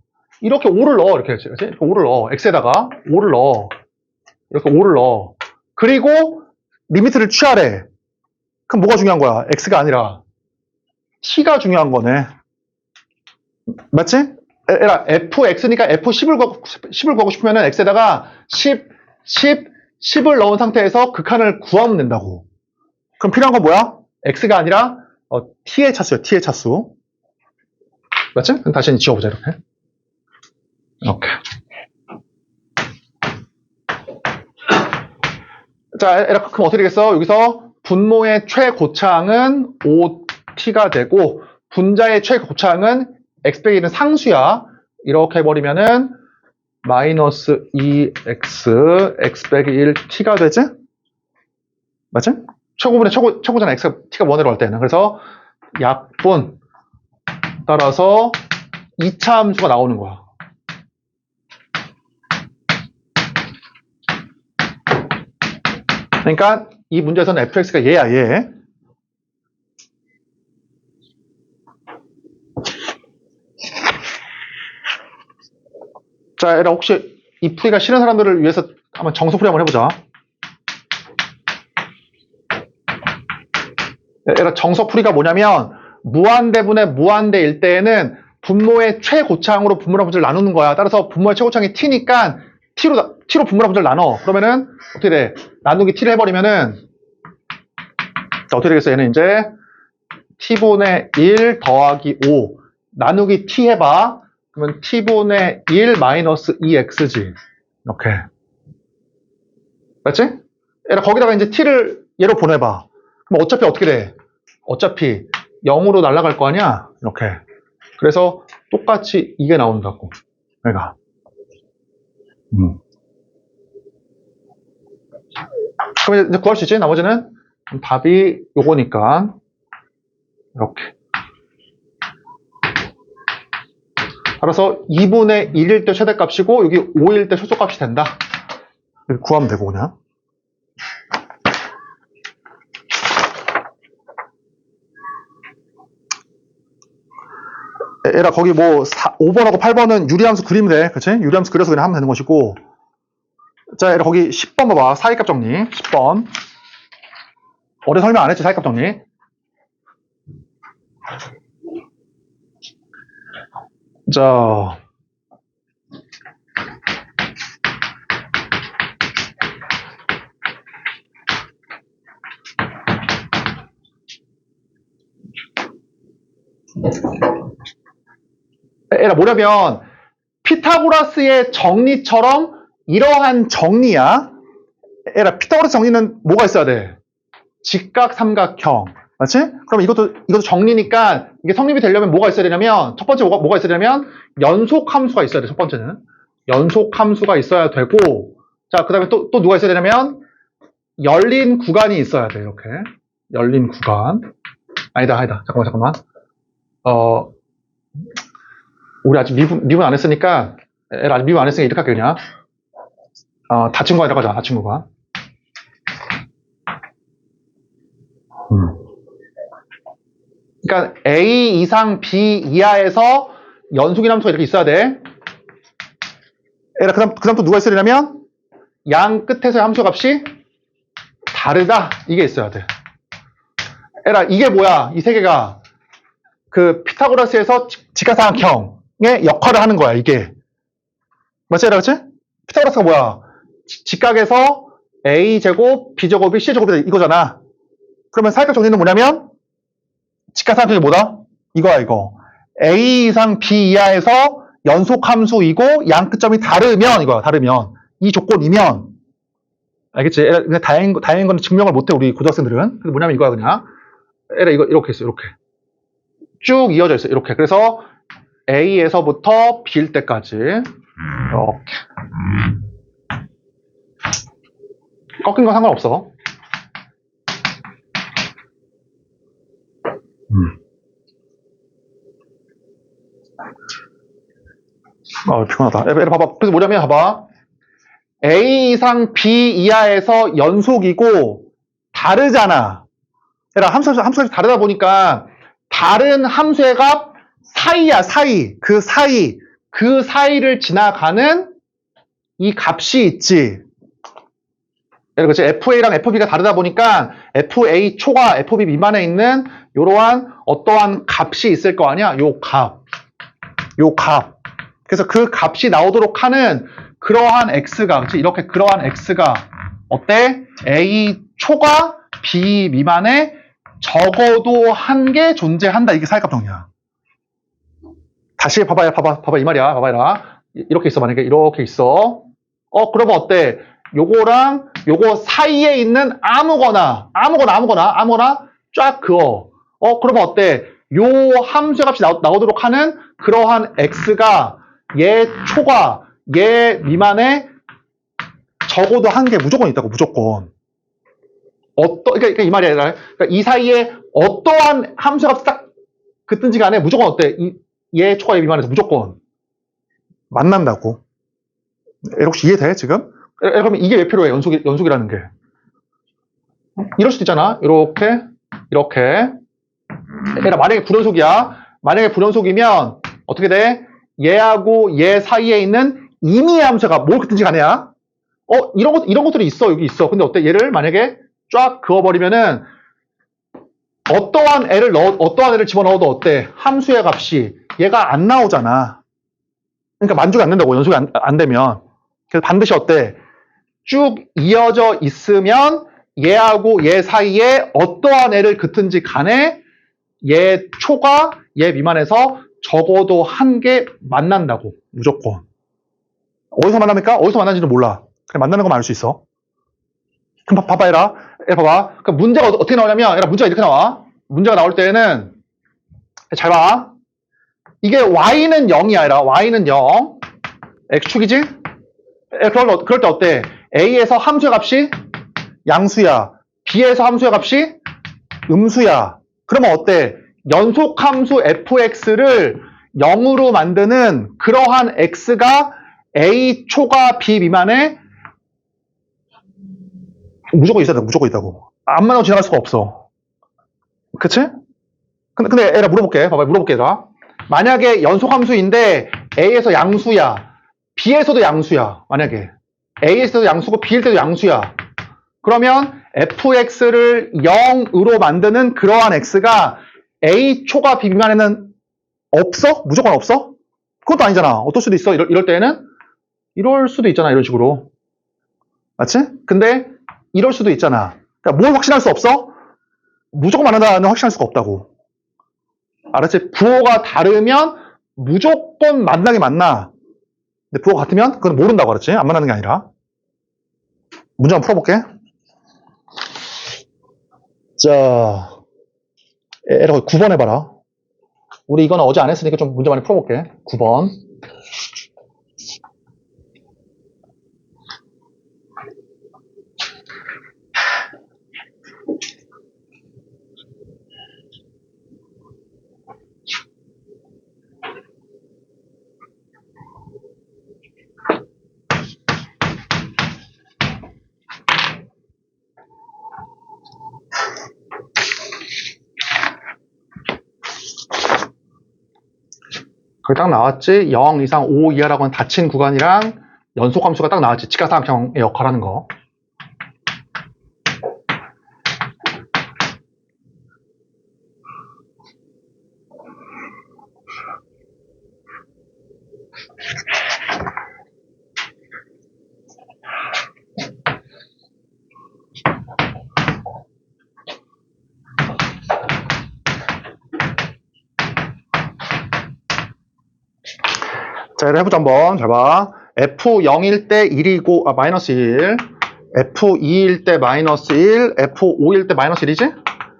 이렇게 5를 넣어, 이렇게. 이렇게 5를 넣어. X에다가 5를 넣어. 이렇게 5를 넣어. 그리고 리미트를 취하래. 그럼 뭐가 중요한 거야? X가 아니라 T가 중요한 거네. 맞지? FX니까 F10을 구하고 싶으면 X에다가 10을 넣은 상태에서 극한을 구하면 된다고. 그럼 필요한 건 뭐야? X가 아니라 T의 차수야, T의 차수. 맞지? 그럼 다시 지워보자, 이렇게. 자, 그럼 어떻게 되겠어? 여기서 분모의 최고차항은 5t가 되고 분자의 최고차항은 x 빼기 1은 상수야. 이렇게 해버리면은 마이너스 2x x 빼기 1t가 되지? 맞지? 최고분의 최고잖아. x가 t가 1으로 할 때는. 그래서 약분 따라서 2차 함수가 나오는 거야. 그러니까 이 문제에서는 fx가 얘야, 얘. 자, 얘들아 혹시 이 풀이가 싫은 사람들을 위해서 한번 정석풀이 한번 해보자. 얘들아 정석풀이가 뭐냐면 무한대분의 무한대일 때에는 분모의 최고차항으로 분모랑 분자를 나누는 거야. 따라서 분모의 최고차항이 t니까 t로 분모랑 분자를 나눠. 그러면은 어떻게 돼? 나누기 t를 해버리면은 자, 어떻게 되겠어? 얘는 이제 t분의 1 더하기 5 나누기 t 해봐. 그러면 t분의 1 마이너스 2x지. 이렇게. 맞지? 얘들아 거기다가 이제 t를 얘로 보내봐. 그럼 어차피 어떻게 돼? 어차피 0으로 날아갈 거 아니야? 이렇게. 그래서 똑같이 이게 나온다고. 얘가. 그럼 이제 구할 수 있지? 나머지는 답이 요거니까 이렇게. 따라서 2분의 1일 때 최대값이고 여기 5일 때 최소값이 된다. 이렇게 구하면 되고 그냥. 얘라 거기 뭐 5번하고 8번은 유리함수 그리면 돼. 그치? 유리함수 그려서 그냥 하면 되는 것이고. 자, 얘라 거기 10번 봐봐. 사이값 정리. 10번. 어제 설명 안 했지, 사이값 정리. 자. 얘라 뭐냐면 피타고라스의 정리처럼 이러한 정리야. 얘라 피타고라스 정리는 뭐가 있어야 돼? 직각 삼각형. 맞지? 그럼 이것도 정리니까 이게 성립이 되려면 뭐가 있어야 되냐면 첫 번째 뭐가 있어야 되냐면 연속 함수가 있어야 돼. 첫 번째는 연속 함수가 있어야 되고 자, 그다음에 또 누가 있어야 되냐면 열린 구간이 있어야 돼. 이렇게. 열린 구간. 아니다. 잠깐만. 우리 아직 미분 안 했으니까 아직 미분 안 했으니까 이렇게 할게 그냥. 닫힌 구간이라고 하자. 닫힌 구간. 그러니까 A 이상 B 이하에서 연속인 함수가 이렇게 있어야 돼. 그다음 또 누가 있어야 되냐면 양 끝에서의 함수 값이 다르다. 이게 있어야 돼. 이게 뭐야? 이 세 개가 그 피타고라스에서 직각삼각형의 역할을 하는 거야. 이게 맞지? 그렇지? 피타고라스가 뭐야? 직각에서 A 제곱, B 제곱이 C 제곱이 이거잖아. 그러면 사이값 정리는 뭐냐면 직각삼각형이 뭐다? 이거야 이거. A 이상 B 이하에서 연속함수이고 양 끝점이 다르면 이거야. 다르면 이 조건이면 알겠지? 그냥 다행인 건 증명을 못해 우리 고등학생들은. 그래서 뭐냐면 이거야 그냥. 이거 이렇게 있어. 이렇게 쭉 이어져 있어. 이렇게. 그래서 A에서부터 B일 때까지 이렇게. 꺾인 건 상관없어. 피곤하다. 봐봐. 그래서 뭐냐면 봐봐. A 이상 B 이하에서 연속이고 다르잖아. 함수가 다르다 보니까 다른 함수의 값 사이야, 사이. 그 사이를 지나가는 이 값이 있지. 그렇지. FA랑 FB가 다르다 보니까 FA 초과 FB 미만에 있는 이러한 어떠한 값이 있을 거 아니야? 요 값. 그래서 그 값이 나오도록 하는 그러한 X가, 그렇지? 이렇게 그러한 X가 어때? A 초과 B 미만에 적어도 한 개 존재한다. 이게 사이값 정리야. 다시 봐봐 이 말이야. 봐봐라. 이렇게 있어. 만약에 이렇게 있어. 그러면 어때? 요거랑 요거 사이에 있는 아무거나 쫙 그어. 그러면 어때? 요 함수의 값이 나오도록 하는 그러한 x가 얘 초과 얘 미만에 적어도 한 개 무조건 있다고, 무조건. 그러니까 이 말이 아니라, 그러니까 이 사이에 어떠한 함수의 값이 딱 긋든지 간에 무조건 어때? 얘 초과 얘 미만에서 무조건 만난다고. 혹시 이해돼, 지금? 그러면 이게 왜 필요해, 연속이라는 게? 이럴 수도 있잖아. 이렇게. 얘가 만약에 불연속이야. 만약에 불연속이면 어떻게 돼? 얘하고 얘 사이에 있는 임의의 함수가 뭘 긋든지 간에야. 이런 것들이 있어. 여기 있어. 근데 어때? 얘를 만약에 쫙 그어버리면은 어떠한 애를 집어넣어도 어때? 함수의 값이 얘가 안 나오잖아. 그러니까 만족이 안 된다고. 연속이 안 되면. 그래서 반드시 어때? 쭉 이어져 있으면 얘하고 얘 사이에 어떠한 애를 긋든지 간에 얘 초과 얘 미만에서 적어도 한 개 만난다고. 무조건. 어디서 만납니까? 어디서 만나는지도 몰라. 그냥 만나는 것만 알 수 있어. 그럼 봐봐, 얘라. 봐봐. 그럼 문제가 어떻게 나오냐면, 얘라, 문제가 이렇게 나와. 문제가 나올 때에는, 잘 봐. 이게 y는 0이야, 얘라. y는 0. x축이지? 그럴 때 어때? a에서 함수의 값이 양수야. b에서 함수의 값이 음수야. 그러면 어때? 연속함수 fx를 0으로 만드는 그러한 x가 a 초과 b 미만에 무조건 있어야 돼. 무조건 있다고. 안 만나고 지나갈 수가 없어. 그치? 근데 애라 물어볼게. 봐봐, 물어볼게, 얘들아. 만약에 연속함수인데 a에서 양수야. b에서도 양수야. 만약에 a에서도 양수고 b일 때도 양수야. 그러면 fx를 0으로 만드는 그러한 x가 a 초과 b 미만에는 없어? 무조건 없어? 그것도 아니잖아. 어떨 수도 있어. 이럴 때에는 이럴 수도 있잖아. 이런 식으로. 맞지? 근데 이럴 수도 있잖아. 그러니까 뭘 확신할 수 없어? 무조건 만난다는 확신할 수가 없다고. 알았지? 부호가 다르면 무조건 만나긴 만나. 근데 부호가 같으면 그건 모른다고. 알았지? 안 만나는 게 아니라. 문제 한번 풀어볼게. 자, 에러 9번 해봐라. 우리 이거는 어제 안 했으니까 좀 문제 많이 풀어볼게. 9번. 그게 딱 나왔지? 0 이상 5 이하라고 하는 닫힌 구간이랑 연속함수가 딱 나왔지? 직각삼각형의 역할하는 거. 자, 이를 해보자 한번. 잘 봐. F0일 때 1이고, 마이너스 1. F2일 때 마이너스 1. F5일 때 마이너스 1이지?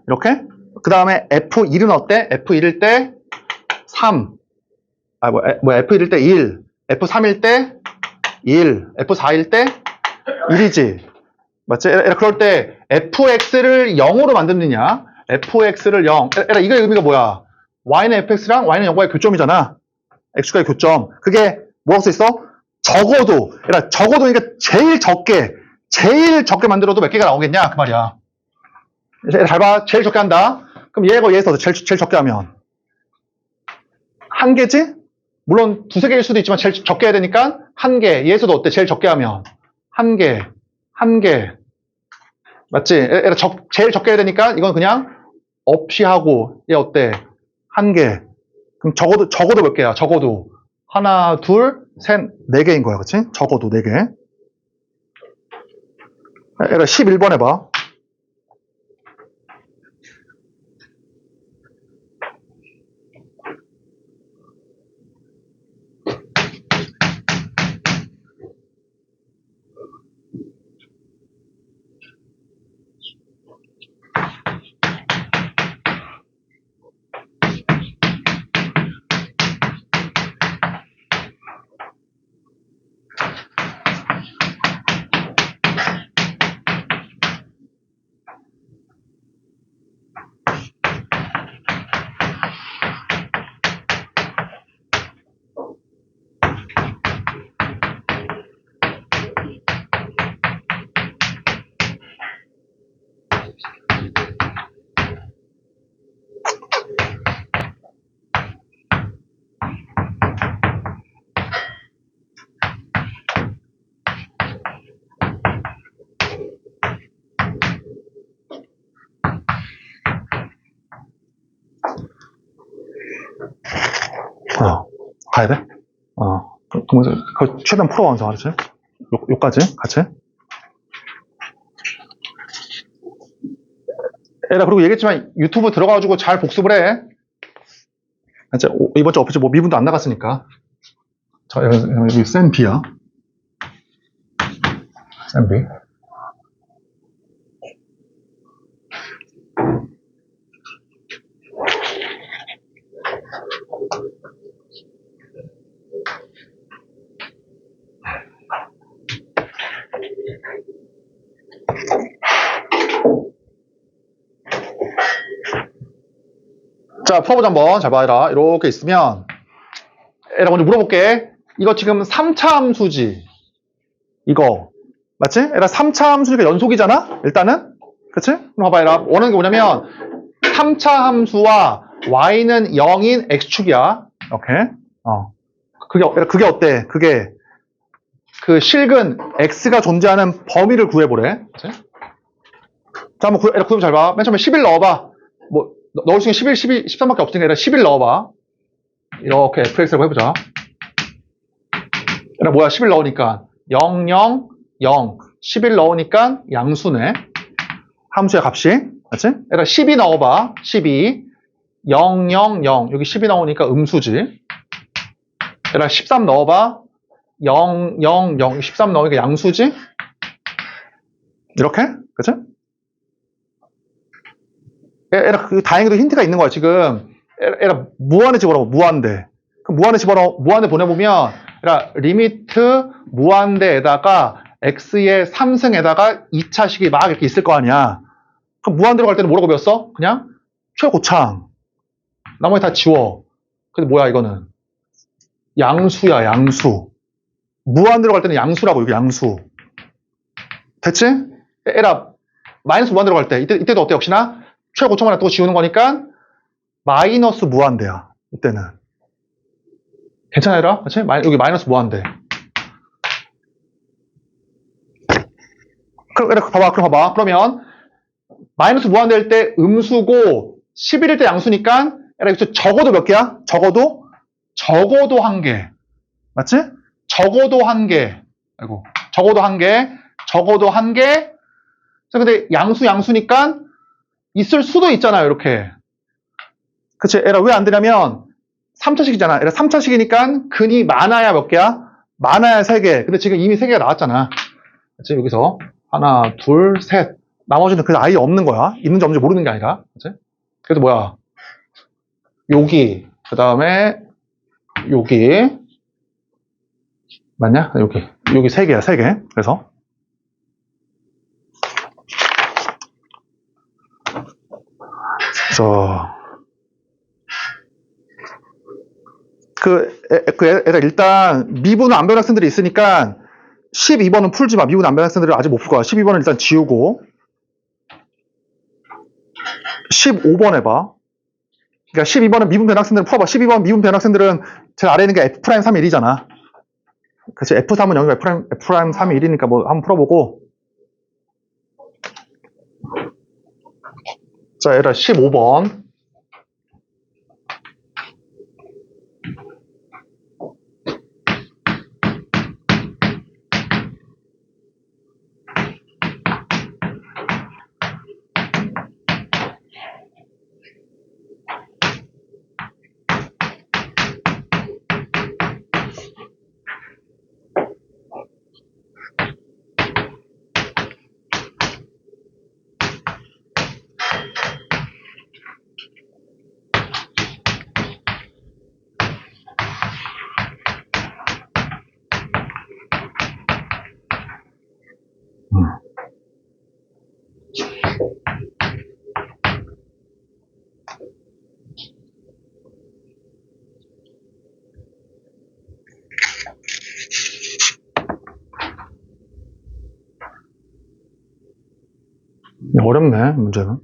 이렇게. 그 다음에 F1은 어때? F1일 때 3. F1일 때 1. F3일 때 1. F4일 때 1이지. 맞지? 그럴 때 fx를 0으로 만드느냐? fx를 0. 이거의 의미가 뭐야? y는 fx랑 y는 0과의 교점이잖아. x과의 교점. 그게 뭐라고 써 있어? 적어도. 적어도 그러니까 제일 적게 만들어도 몇 개가 나오겠냐? 그 말이야. 잘 봐. 제일 적게 한다. 그럼 얘가 얘에서 제일 적게 하면 한 개지? 물론 두세 개일 수도 있지만 제일 적게 해야 되니까 한 개. 얘에서도 어때? 제일 적게 하면 한 개. 맞지? 제일 적게 해야 되니까 이건 그냥 없이 하고 얘 어때? 한 개. 그럼 적어도 몇 개야? 적어도 하나, 둘, 셋, 네 개인 거야. 그치? 적어도 네 개. 얘가 11번 해봐. 가야 돼? 그럼 그 최대한 풀어 완성, 알았지? 요까지 같이. 에라, 그리고 얘기했지만 유튜브 들어가가지고 잘 복습을 해. 이제 이번 주 어프지 뭐 미분도 안 나갔으니까. 자, 여기 센 B야. 센 B. 자, 풀어보자 한번. 잘 봐라. 이렇게 있으면 에라 먼저 물어볼게. 이거 지금 3차 함수지. 이거 맞지? 에라 3차 함수니까 연속이잖아? 일단은 그치? 그럼 봐봐 에라 원하는 게 뭐냐면 3차 함수와 y는 0인 x축이야. 오케이? 그게 어때? 그게 그 실근 x가 존재하는 범위를 구해보래. 그치? 자, 한번 에라 구해보 잘 봐. 맨 처음에 11 넣어봐. 뭐 넣을 수 있는 11, 12, 13밖에 없으니까 에라 11 넣어봐. 이렇게 fx라고 해보자. 에라 뭐야 11 넣으니까 0, 0, 0 11 넣으니까 양수네. 함수의 값이. 맞지? 에라 12 넣어봐. 12 0, 0, 0 여기 12 나오니까 음수지. 에라 13 넣어봐. 0, 0, 0 13 넣으니까 양수지. 이렇게? 그치? 에라 다행히도 힌트가 있는 거야. 지금 에라 무한에 집어넣어. 무한대. 그럼 무한에 집어넣어. 무한대 보내보면 에라 리미트 무한대에다가 x의 3승에다가 2차식이 막 이렇게 있을 거 아니야. 그럼 무한대로 갈 때는 뭐라고 배웠어? 그냥 최고창. 나머지 다 지워. 근데 뭐야 이거는? 양수야 양수. 무한대로 갈 때는 양수라고. 여기 양수. 됐지? 에라 마이너스 무한대로 갈 때 이때도 어때? 역시나 최고점을 하나 또 지우는 거니까 마이너스 무한대야. 이때는 괜찮아 얘들아? 그치? 여기 마이너스 무한대. 그럼 봐봐. 그러면 마이너스 무한대일 때 음수고 11일 때 양수니까 에라 여기서 적어도 몇 개야? 적어도 한 개. 맞지? 적어도 한 개. 아이고. 적어도 한 개. 근데 양수니까 있을 수도 있잖아요. 이렇게. 그치? 에라 왜 안 되냐면 3차식이잖아. 에라 3차식이니까 근이 많아야 몇 개야? 많아야 3개. 근데 지금 이미 3개가 나왔잖아. 그치? 여기서 하나, 둘, 셋. 나머지는 그냥 아예 없는 거야. 있는지 없는지 모르는 게 아니라. 그치? 그래서 뭐야? 여기, 그 다음에 여기 맞냐? 여기 3개야 3개. 그래서 애들 일단 미분 안 배운 학생들이 있으니까 12번은 풀지 마. 미분 안 배운 학생들은 아직 못 풀 거야. 12번은 일단 지우고 15번 해봐. 그러니까 12번은 미분 배운 학생들은 풀어봐. 12번 미분 배운 학생들은 제일 아래 있는 게 F'3이 1이잖아. 그치? F3은 여기가 F'3이 1이니까 뭐 한번 풀어보고. 자, 얘들아 15번. 어렵네, 문제는.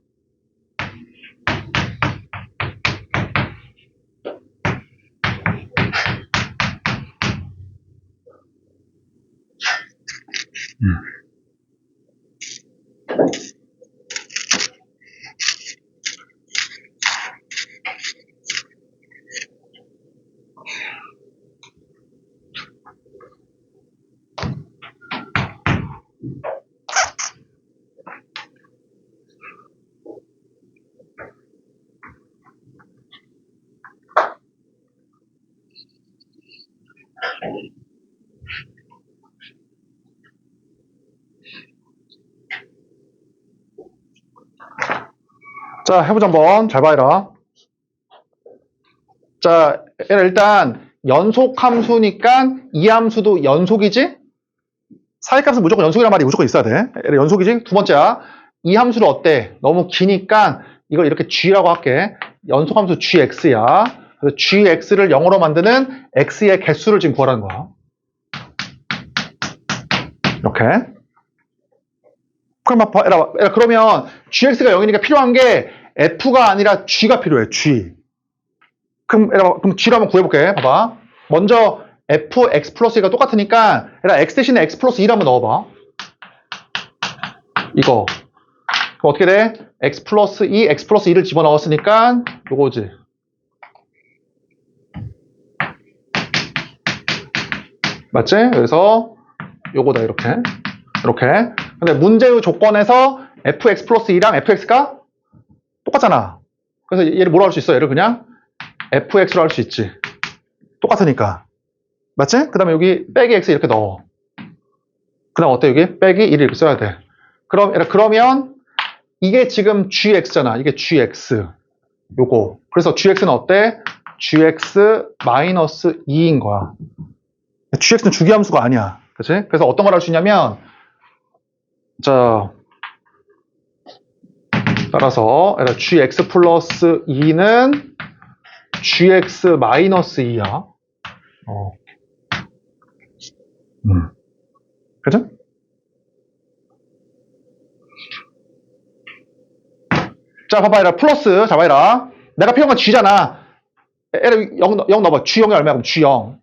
자, 해보자 한번. 잘 봐라. 자, 일단 연속 함수니까 이 함수도 연속이지? 사이값은 무조건 연속이란 말이 무조건 있어야 돼. 연속이지? 두 번째야. 이 함수를 어때? 너무 기니까 이걸 이렇게 g라고 할게. 연속 함수 gx야. 그래서 gx를 0으로 만드는 x의 개수를 지금 구하라는 거야. 이렇게. 그러면 gx가 0이니까 필요한 게 f가 아니라 g가 필요해. g. 그럼 g로 한번 구해볼게. 봐봐. 먼저 fx 플러스 2가 똑같으니까 x 대신에 x 플러스 2를 한번 넣어봐. 이거. 그럼 어떻게 돼? x 플러스 2, x 플러스 2를 집어넣었으니까 요거지. 맞지? 그래서 요거다 이렇게. 이렇게. 근데 문제의 조건에서 fx 플러스 2랑 fx가 똑같잖아. 그래서 얘를 뭐로 할 수 있어? 얘를 그냥 fx로 할 수 있지. 똑같으니까. 맞지? 그 다음에 여기 빼기 x 이렇게 넣어. 그 다음 어때? 여기 빼기 1을 이렇게 써야 돼. 그러면 이게 지금 gx잖아. 이게 gx. 요거. 그래서 gx는 어때? gx 마이너스 2인 거야. gx는 주기함수가 아니야. 그치? 그래서 어떤 걸 할 수 있냐면, 자, 따라서 gx 플러스 2는 gx 마이너스 2야. 그죠? 자, 봐봐, 얘라 플러스, 자, 봐라. 내가 필요한 건 g잖아. 얘를 0 넣어봐. g0이 얼마야? 그럼 g0.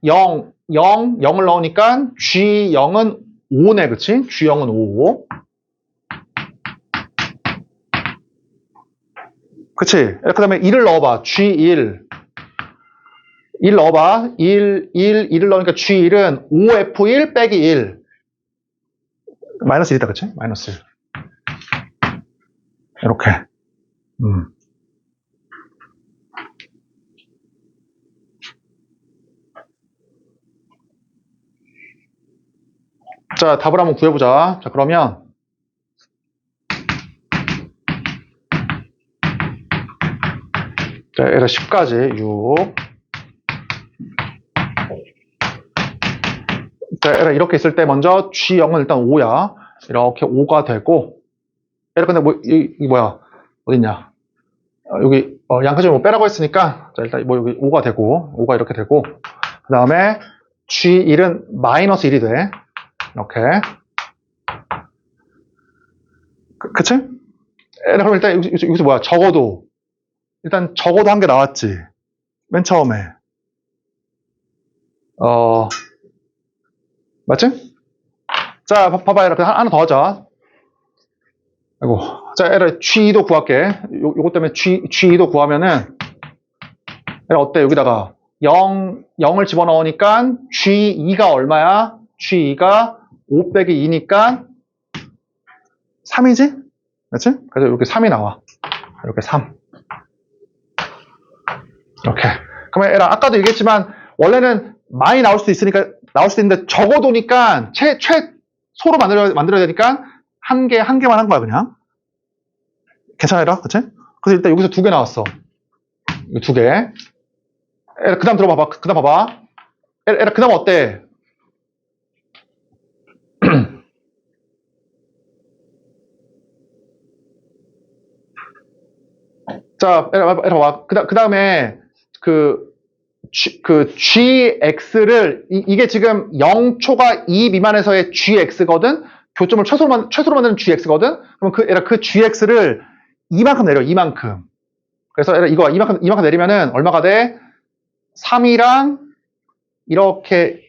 0을 넣으니까 g0은 5네, 그치? g0은 5. 그치? 그 다음에 1을 넣어봐. g1. 1 넣어봐. 1을 넣으니까 g1은 5f1 빼기 1. 마이너스 1이다, 그치? 마이너스 1. 이렇게. 자, 답을 한번 구해보자. 자, 그러면. 자, 얘를 10까지, 6. 자, 얘를 이렇게 있을 때 먼저 G0은 일단 5야. 이렇게 5가 되고. 얘를 근데 이 뭐야? 어딨냐? 여기, 양까지 뭐 빼라고 했으니까. 자, 일단 뭐 여기 5가 되고, 5가 이렇게 되고. 그 다음에 G1은 마이너스 1이 돼. 이렇게. 그치? 그럼 일단 여기서 뭐야? 적어도. 일단 적어도 한 개 나왔지. 맨 처음에. 맞지? 자, 봐봐. 이렇게 하나 더 하자. 아이고. 자, 얘를 G2도 구할게. 요거 때문에 G2도 구하면은, 얘를 어때? 여기다가 0을 집어넣으니까 G2가 얼마야? G2가 5 빼기 2니까 3이지? 맞지? 그래서 이렇게 3이 나와. 이렇게 3. 이렇게. 그러면 얘랑 아까도 얘기했지만, 원래는 많이 나올 수도 나올 수도 있는데, 적어도니까, 최소로 만들어야 되니까, 한 개만 한 거야, 그냥. 괜찮아요? 그치? 그래서 일단 여기서 2개 나왔어. 이거 2개. 그 다음 들어봐봐. 그 다음 봐봐. 그 다음 어때? 자, 봐봐. 그 다음에, gx를, 이게 지금 0초가 2 미만에서의 gx거든? 교점을 최소로 만드는 gx거든? 그럼 그 gx를 이만큼 내려, 이만큼. 그래서 이만큼 내리면은 얼마가 돼? 3이랑 이렇게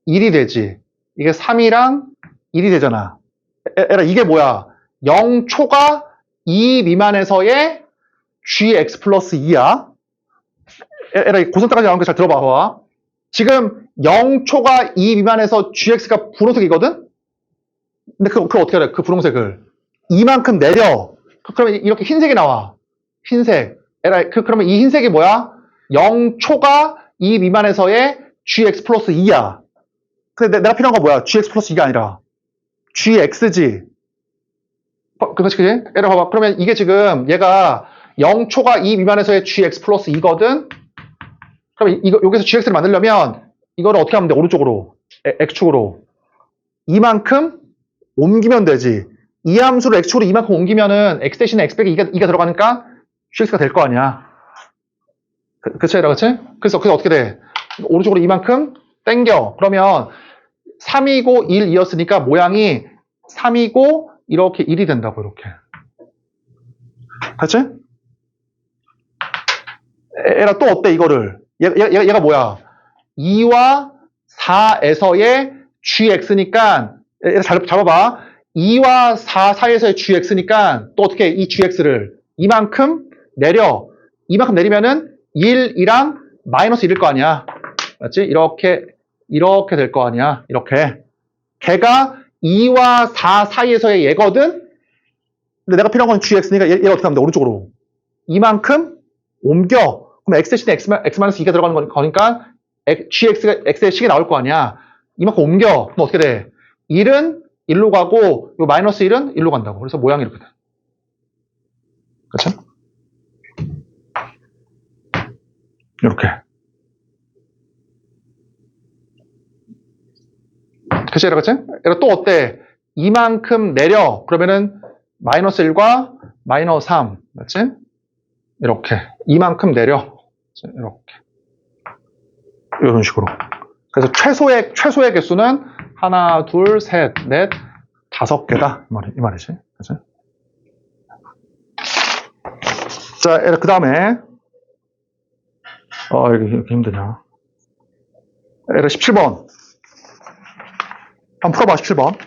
1이 되지. 이게 3이랑 1이 되잖아. 이게 뭐야? 0초가 2 미만에서의 gx 플러스 2야. 고선까지 나온 거 잘 들어봐. 지금 0초가 2 미만에서 gx가 분홍색이거든? 근데 그걸 어떻게 해? 그 분홍색을 이만큼 내려. 그러면 이렇게 흰색이 나와. 흰색. 그러면 이 흰색이 뭐야? 0초가 2 미만에서의 gx 플러스 2야. 근데 내가 필요한 건 뭐야? gx 플러스 2가 아니라 gx지. 그치? 얘를 봐봐. 그러면 이게 지금 얘가 0초가 2 미만에서의 gx 플러스 2거든. 그럼 여기서 gx를 만들려면 이거를 어떻게 하면 돼? 오른쪽으로 x축으로 이만큼 옮기면 되지. 이 함수를 x축으로 이만큼 옮기면은 x 대신에 x 빼기 2가 들어가니까 gx가 될 거 아니야. 그치? 그래서 어떻게 돼? 오른쪽으로 이만큼 땡겨. 그러면 3이고 1, 2였으니까 모양이 3이고 이렇게 1이 된다고, 이렇게. 됐지? 얘가 또 어때, 이거를? 얘가 뭐야? 2와 4에서의 gx니까, 얘를 잘 잡아봐. 2와 4 사이에서의 gx니까, 또 어떻게 이 gx를 이만큼 내리면은 1이랑 마이너스 1일 거 아니야. 맞지? 이렇게 될 거 아니야. 이렇게. 걔가 2와 4 사이에서의 얘거든? 근데 내가 필요한 건 gx니까 얘 어떻게 하면 돼? 오른쪽으로. 이만큼 옮겨. 그럼 x 대신에 x-2가 들어가는 거니까 gx가 x의 식이 나올 거 아니야. 이만큼 옮겨. 그럼 어떻게 돼? 1은 1로 가고 요 마이너스 1은 1로 간다고. 그래서 모양이 이렇게 돼. 그렇죠? 이렇게. 그치? 얘가 또 어때? 이만큼 내려. 그러면은 마이너스 1과 마이너스 3. 맞지? 이렇게. 이만큼 내려. 이렇게. 이런 식으로. 그래서 최소의 개수는 하나, 둘, 셋, 넷, 5개다. 이 말이지. 그치? 자, 그 다음에, 이렇게 힘드냐. 얘를 17번. 한번 풀어봐, 17번.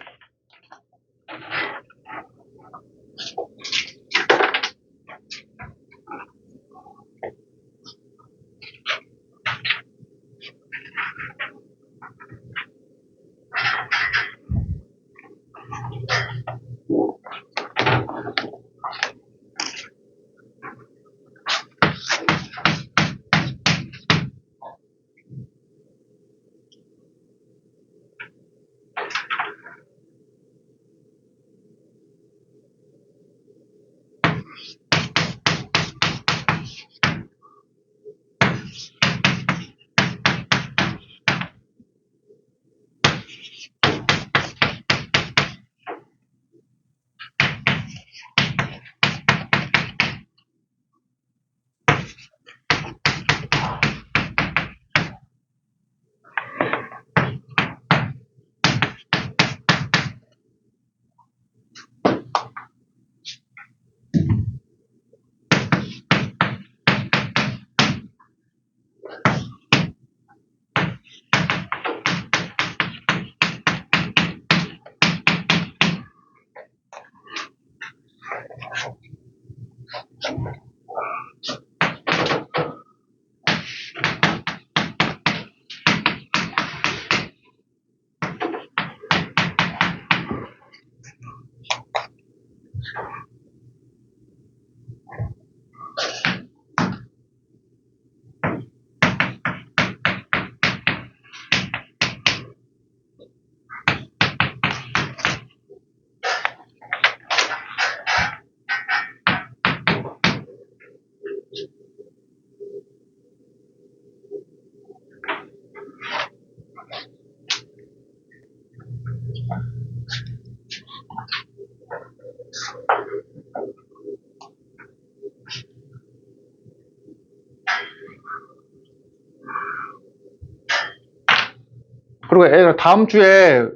그리고 다음 주에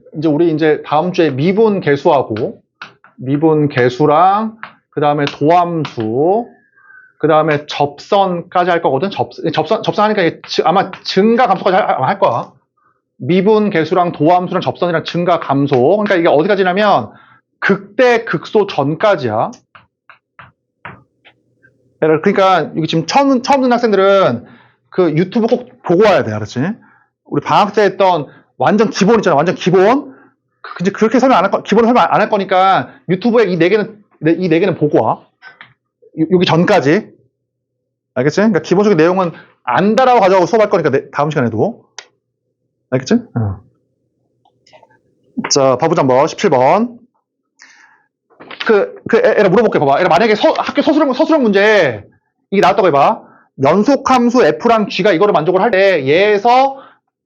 다음 주에 미분 개수랑 그 다음에 도함수, 그 다음에 접선까지 할 거거든. 접선하니까 아마 증가 감소까지 할 거야. 미분 개수랑 도함수랑 접선이랑 증가 감소. 그러니까 이게 어디까지냐면 극대 극소 전까지야. 그러니까 여기 지금 처음 듣는 학생들은 그 유튜브 꼭 보고 와야 돼, 알았지? 우리 방학 때 했던 완전 기본 있잖아, 완전 기본. 이제 그렇게 설명 안 할 거, 기본 설명 안 할 거니까 유튜브에 이 4개는 보고 와. 여기 전까지. 알겠지? 그러니까 기본적인 내용은 안다라고 가져가고 수업할 거니까 다음 시간에도. 알겠지? 자, 봐보자 한번. 17번. 애라 물어볼게, 봐봐. 애라 만약에 학교 서술형 문제, 이게 나왔다고 해봐. 연속함수 F랑 G가 이거를 만족을 할 때, 얘에서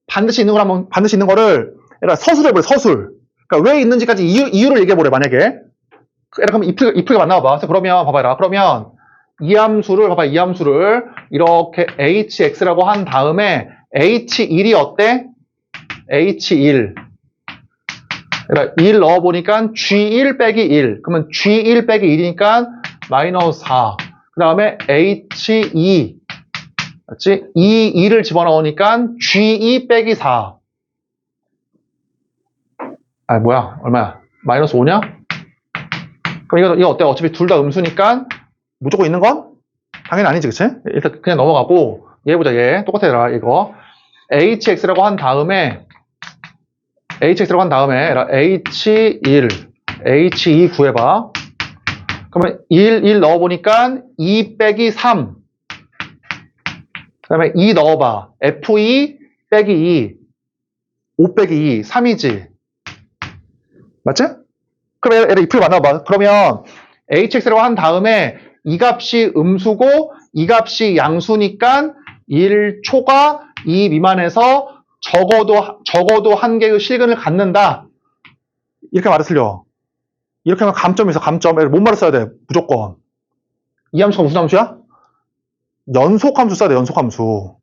반드시 있는 거를, 애라 서술해버려, 서술. 그러니까 왜 있는지까지 이유를 얘기해보래, 만약에. 애라 그럼 if가 만나봐봐. 그러면, 봐봐라. 그러면, 이 함수를 이렇게 hx라고 한 다음에, h1이 어때? h1. 그러니까 1 넣어보니까 G1 빼기 1. 그러면 G1 빼기 1이니까 마이너스 4. 그 다음에 H2. 맞지? 이 2를 집어넣으니까 G2 빼기 4. 아, 뭐야? 얼마야? 마이너스 5냐? 그럼 이거 어때? 어차피 둘 다 음수니까 무조건 있는 건? 당연히 아니지, 그치? 일단 그냥 넘어가고, 얘 보자, 얘. 똑같아, 이거. hx라고 한 다음에, H1, H2 구해봐. 그러면 1 넣어보니까 2 빼기 3. 그 다음에 2 넣어봐. F2 빼기 2. 5 빼기 2. 3이지. 맞지? 그럼 얘를 if를 만나봐. 그러면 hx라고 한 다음에 이 값이 음수고 이 값이 양수니까 1초가 2 미만에서 적어도 한 개의 실근을 갖는다. 이렇게 말을 틀려. 이렇게 하면 감점이 있어, 감점. 뭔 말을 써야 돼? 무조건. 이 함수가 무슨 함수야? 연속함수 써야 돼, 연속함수.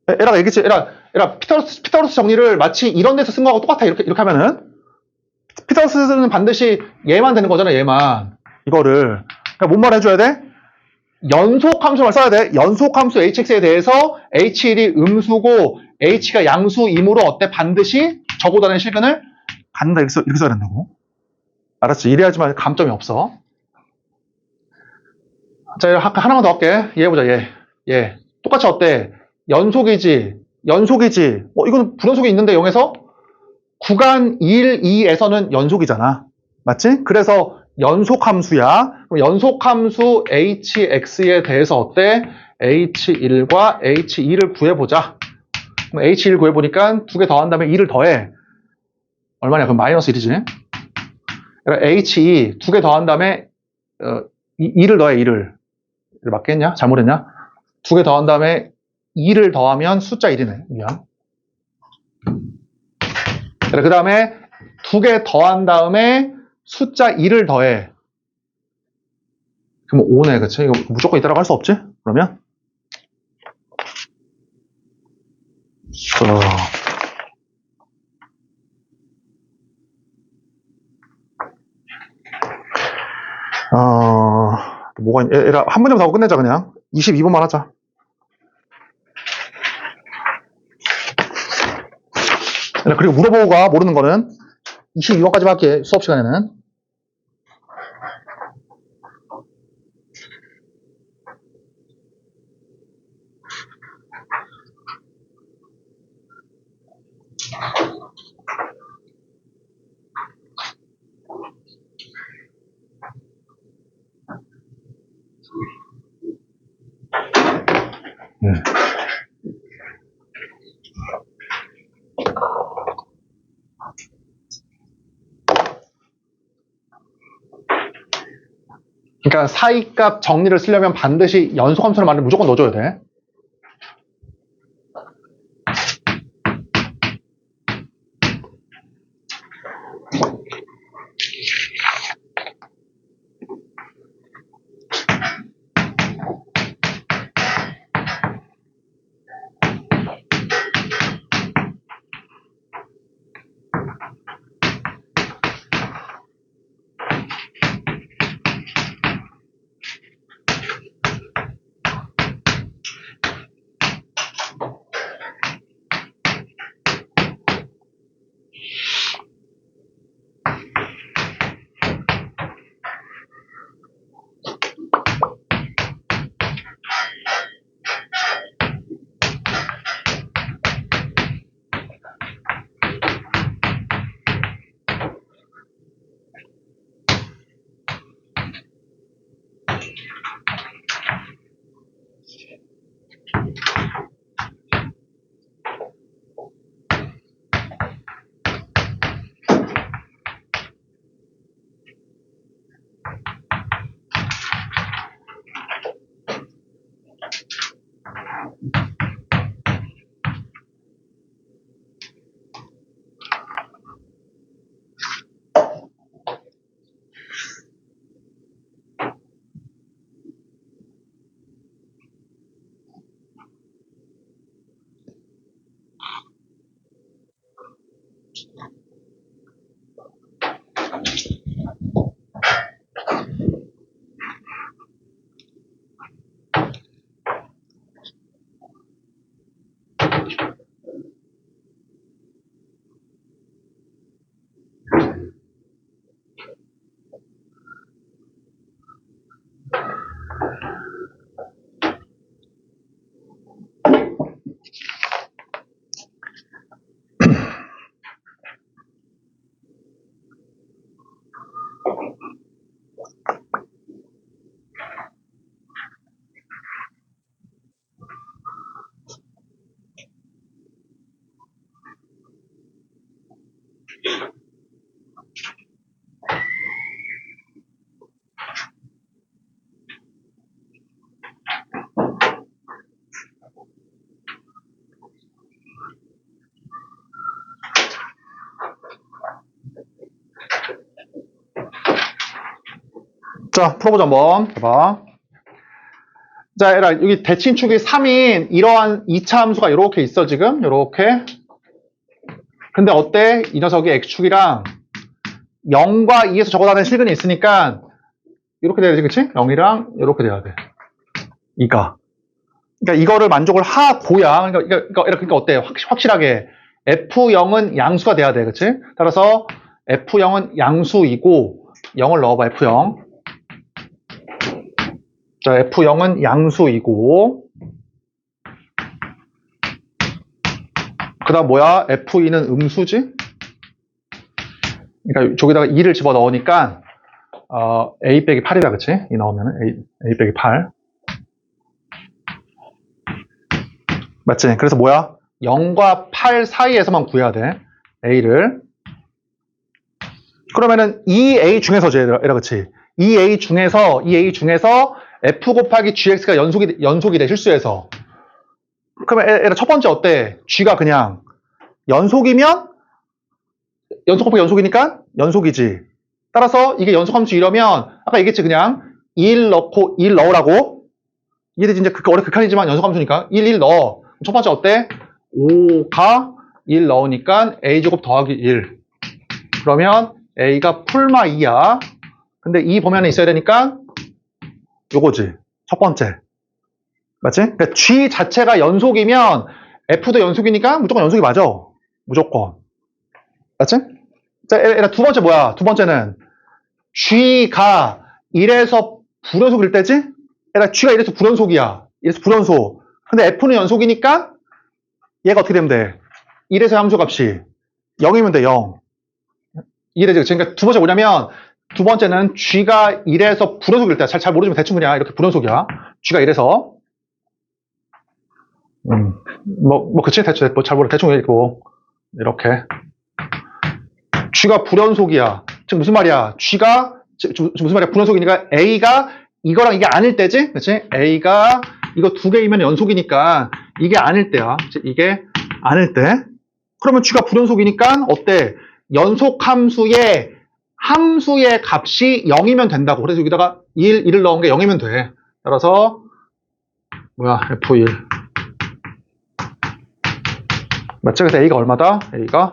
에라가 얘기했지, 에라, 피타고라스 정리를 마치 이런 데서 쓴 거하고 똑같아, 이렇게 하면은. 피타고라스는 반드시 얘만 되는 거잖아, 얘만. 이거를. 그러니까 뭔 말 해줘야 돼? 연속함수만 써야 돼. 연속함수 hx에 대해서 h1이 음수고 h가 양수이므로 어때? 반드시 적어다는 실근을 갖는다. 이렇게 써야 된다고. 알았지? 이래야지만 감점이 없어. 자, 하나만 더 할게. 얘 보자, 얘. 똑같이 어때? 연속이지. 이거는 불연속이 있는데 0에서? 구간 1, 2에서는 연속이잖아. 맞지? 그래서 연속함수야. 그럼 연속함수 hx에 대해서 어때? h1과 h2를 구해보자. 그럼 h1 구해보니까 2개 더한 다음에 2를 더해. 얼마냐? 그럼 마이너스 1이지. 그러니까 h2 2개 더한 다음에 2를 더해, 2를. 맞겠냐? 잘못했냐? 2개 더한 다음에 2를 더하면 숫자 1이네. 미안. 그 다음에 2개 더한 다음에 숫자 2를 더해. 그럼 5네, 그치? 이거 무조건 이따라고 할 수 없지? 그러면? 뭐가 있냐? 한 문제만 더 하고 끝내자, 그냥. 22번만 하자. 그리고 물어보고 가, 모르는 거는. 22번까지만 할게, 수업 시간에는. 그러니까 사이값 정리를 쓰려면 반드시 연속함수를 말을 무조건 넣어줘야 돼. 자, 풀어보자, 한번. 봐봐. 자, 얘들아, 여기 대칭축이 3인 이러한 2차 함수가 이렇게 있어, 지금. 요렇게. 근데 어때? 이 녀석이 x축이랑 0과 2에서 적어다는 실근이 있으니까 이렇게 돼야지, 그치? 0이랑 이렇게 돼야 돼. 2가. 그러니까 이거를 만족을 하고야. 그러니까 어때? 확실하게 F0은 양수가 돼야 돼, 그치? 따라서 F0은 양수이고 0을 넣어봐, F0. 자, F0은 양수이고 그 다음 뭐야? F2는 음수지? 그러니까 저기다가 2를 집어넣으니까 A 빼기 8이다, 그치? 이 넣으면 A 빼기 8. 맞지? 그래서 뭐야? 0과 8 사이에서만 구해야 돼. A를. 그러면은 이 A 중에서지, 얘들아, 그치? 이 A 중에서 F 곱하기 GX가 연속이래, 실수해서. 그러면 얘들아, 첫 번째 어때? G가 그냥 연속 곱하기 연속이니까 연속이지. 따라서 이게 연속함수 이러면 아까 얘기했지, 그냥 1 넣고 1 넣으라고. 이게 이제 원래 극한이지만 연속함수니까 1 넣어. 첫 번째 어때? 5가 1 넣으니까 a제곱 더하기 1. 그러면 a가 풀마 2야. 근데 이 범위안에 있어야 되니까 요거지. 첫 번째. 맞지? 그러니까 G 자체가 연속이면 F도 연속이니까 무조건 연속이 맞아. 무조건. 맞지? 자, 두 번째 뭐야? 두 번째는 G가 1에서 불연속일 때지? G가 1에서 불연속이야. 1에서 불연속. 근데 F는 연속이니까 얘가 어떻게 되면 돼? 1에서 함수 값이 0이면 돼, 0. 이해되지? 그러니까 두 번째 뭐냐면, 두 번째는 G가 1에서 불연속일 때, 잘 모르지만 대충 그냥 이렇게 불연속이야. G가 1에서. 그치? 대충, 잘 모르, 대충 얘기고. 이렇게. G가 불연속이야. 지금 무슨 말이야? 무슨 말이야? 불연속이니까 A가 이거랑 이게 아닐 때지? 그치? A가 이거 두 개이면 연속이니까 이게 아닐 때야. 이게 아닐 때. 그러면 G가 불연속이니까 어때? 연속 함수의 값이 0이면 된다고. 그래서 여기다가 1을 넣은 게 0이면 돼. 따라서 뭐야? F1. 맞지? 그래서 A가 얼마다? A가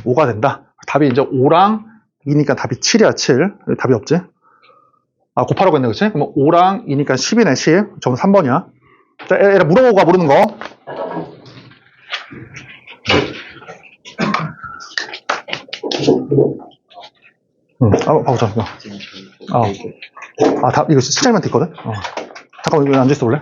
5가 된다. 답이 이제 5랑 2니까 답이 7이야, 7. 답이 없지? 곱하라고 했네, 그치? 그럼 5랑 2니까 10이네, 10. 정답 3번이야. 자, 얘라 물어보고 모르는 거. 봐보자, 이거. 이거 실장님한테 있거든? 잠깐만, 이거 앉아있어 볼래?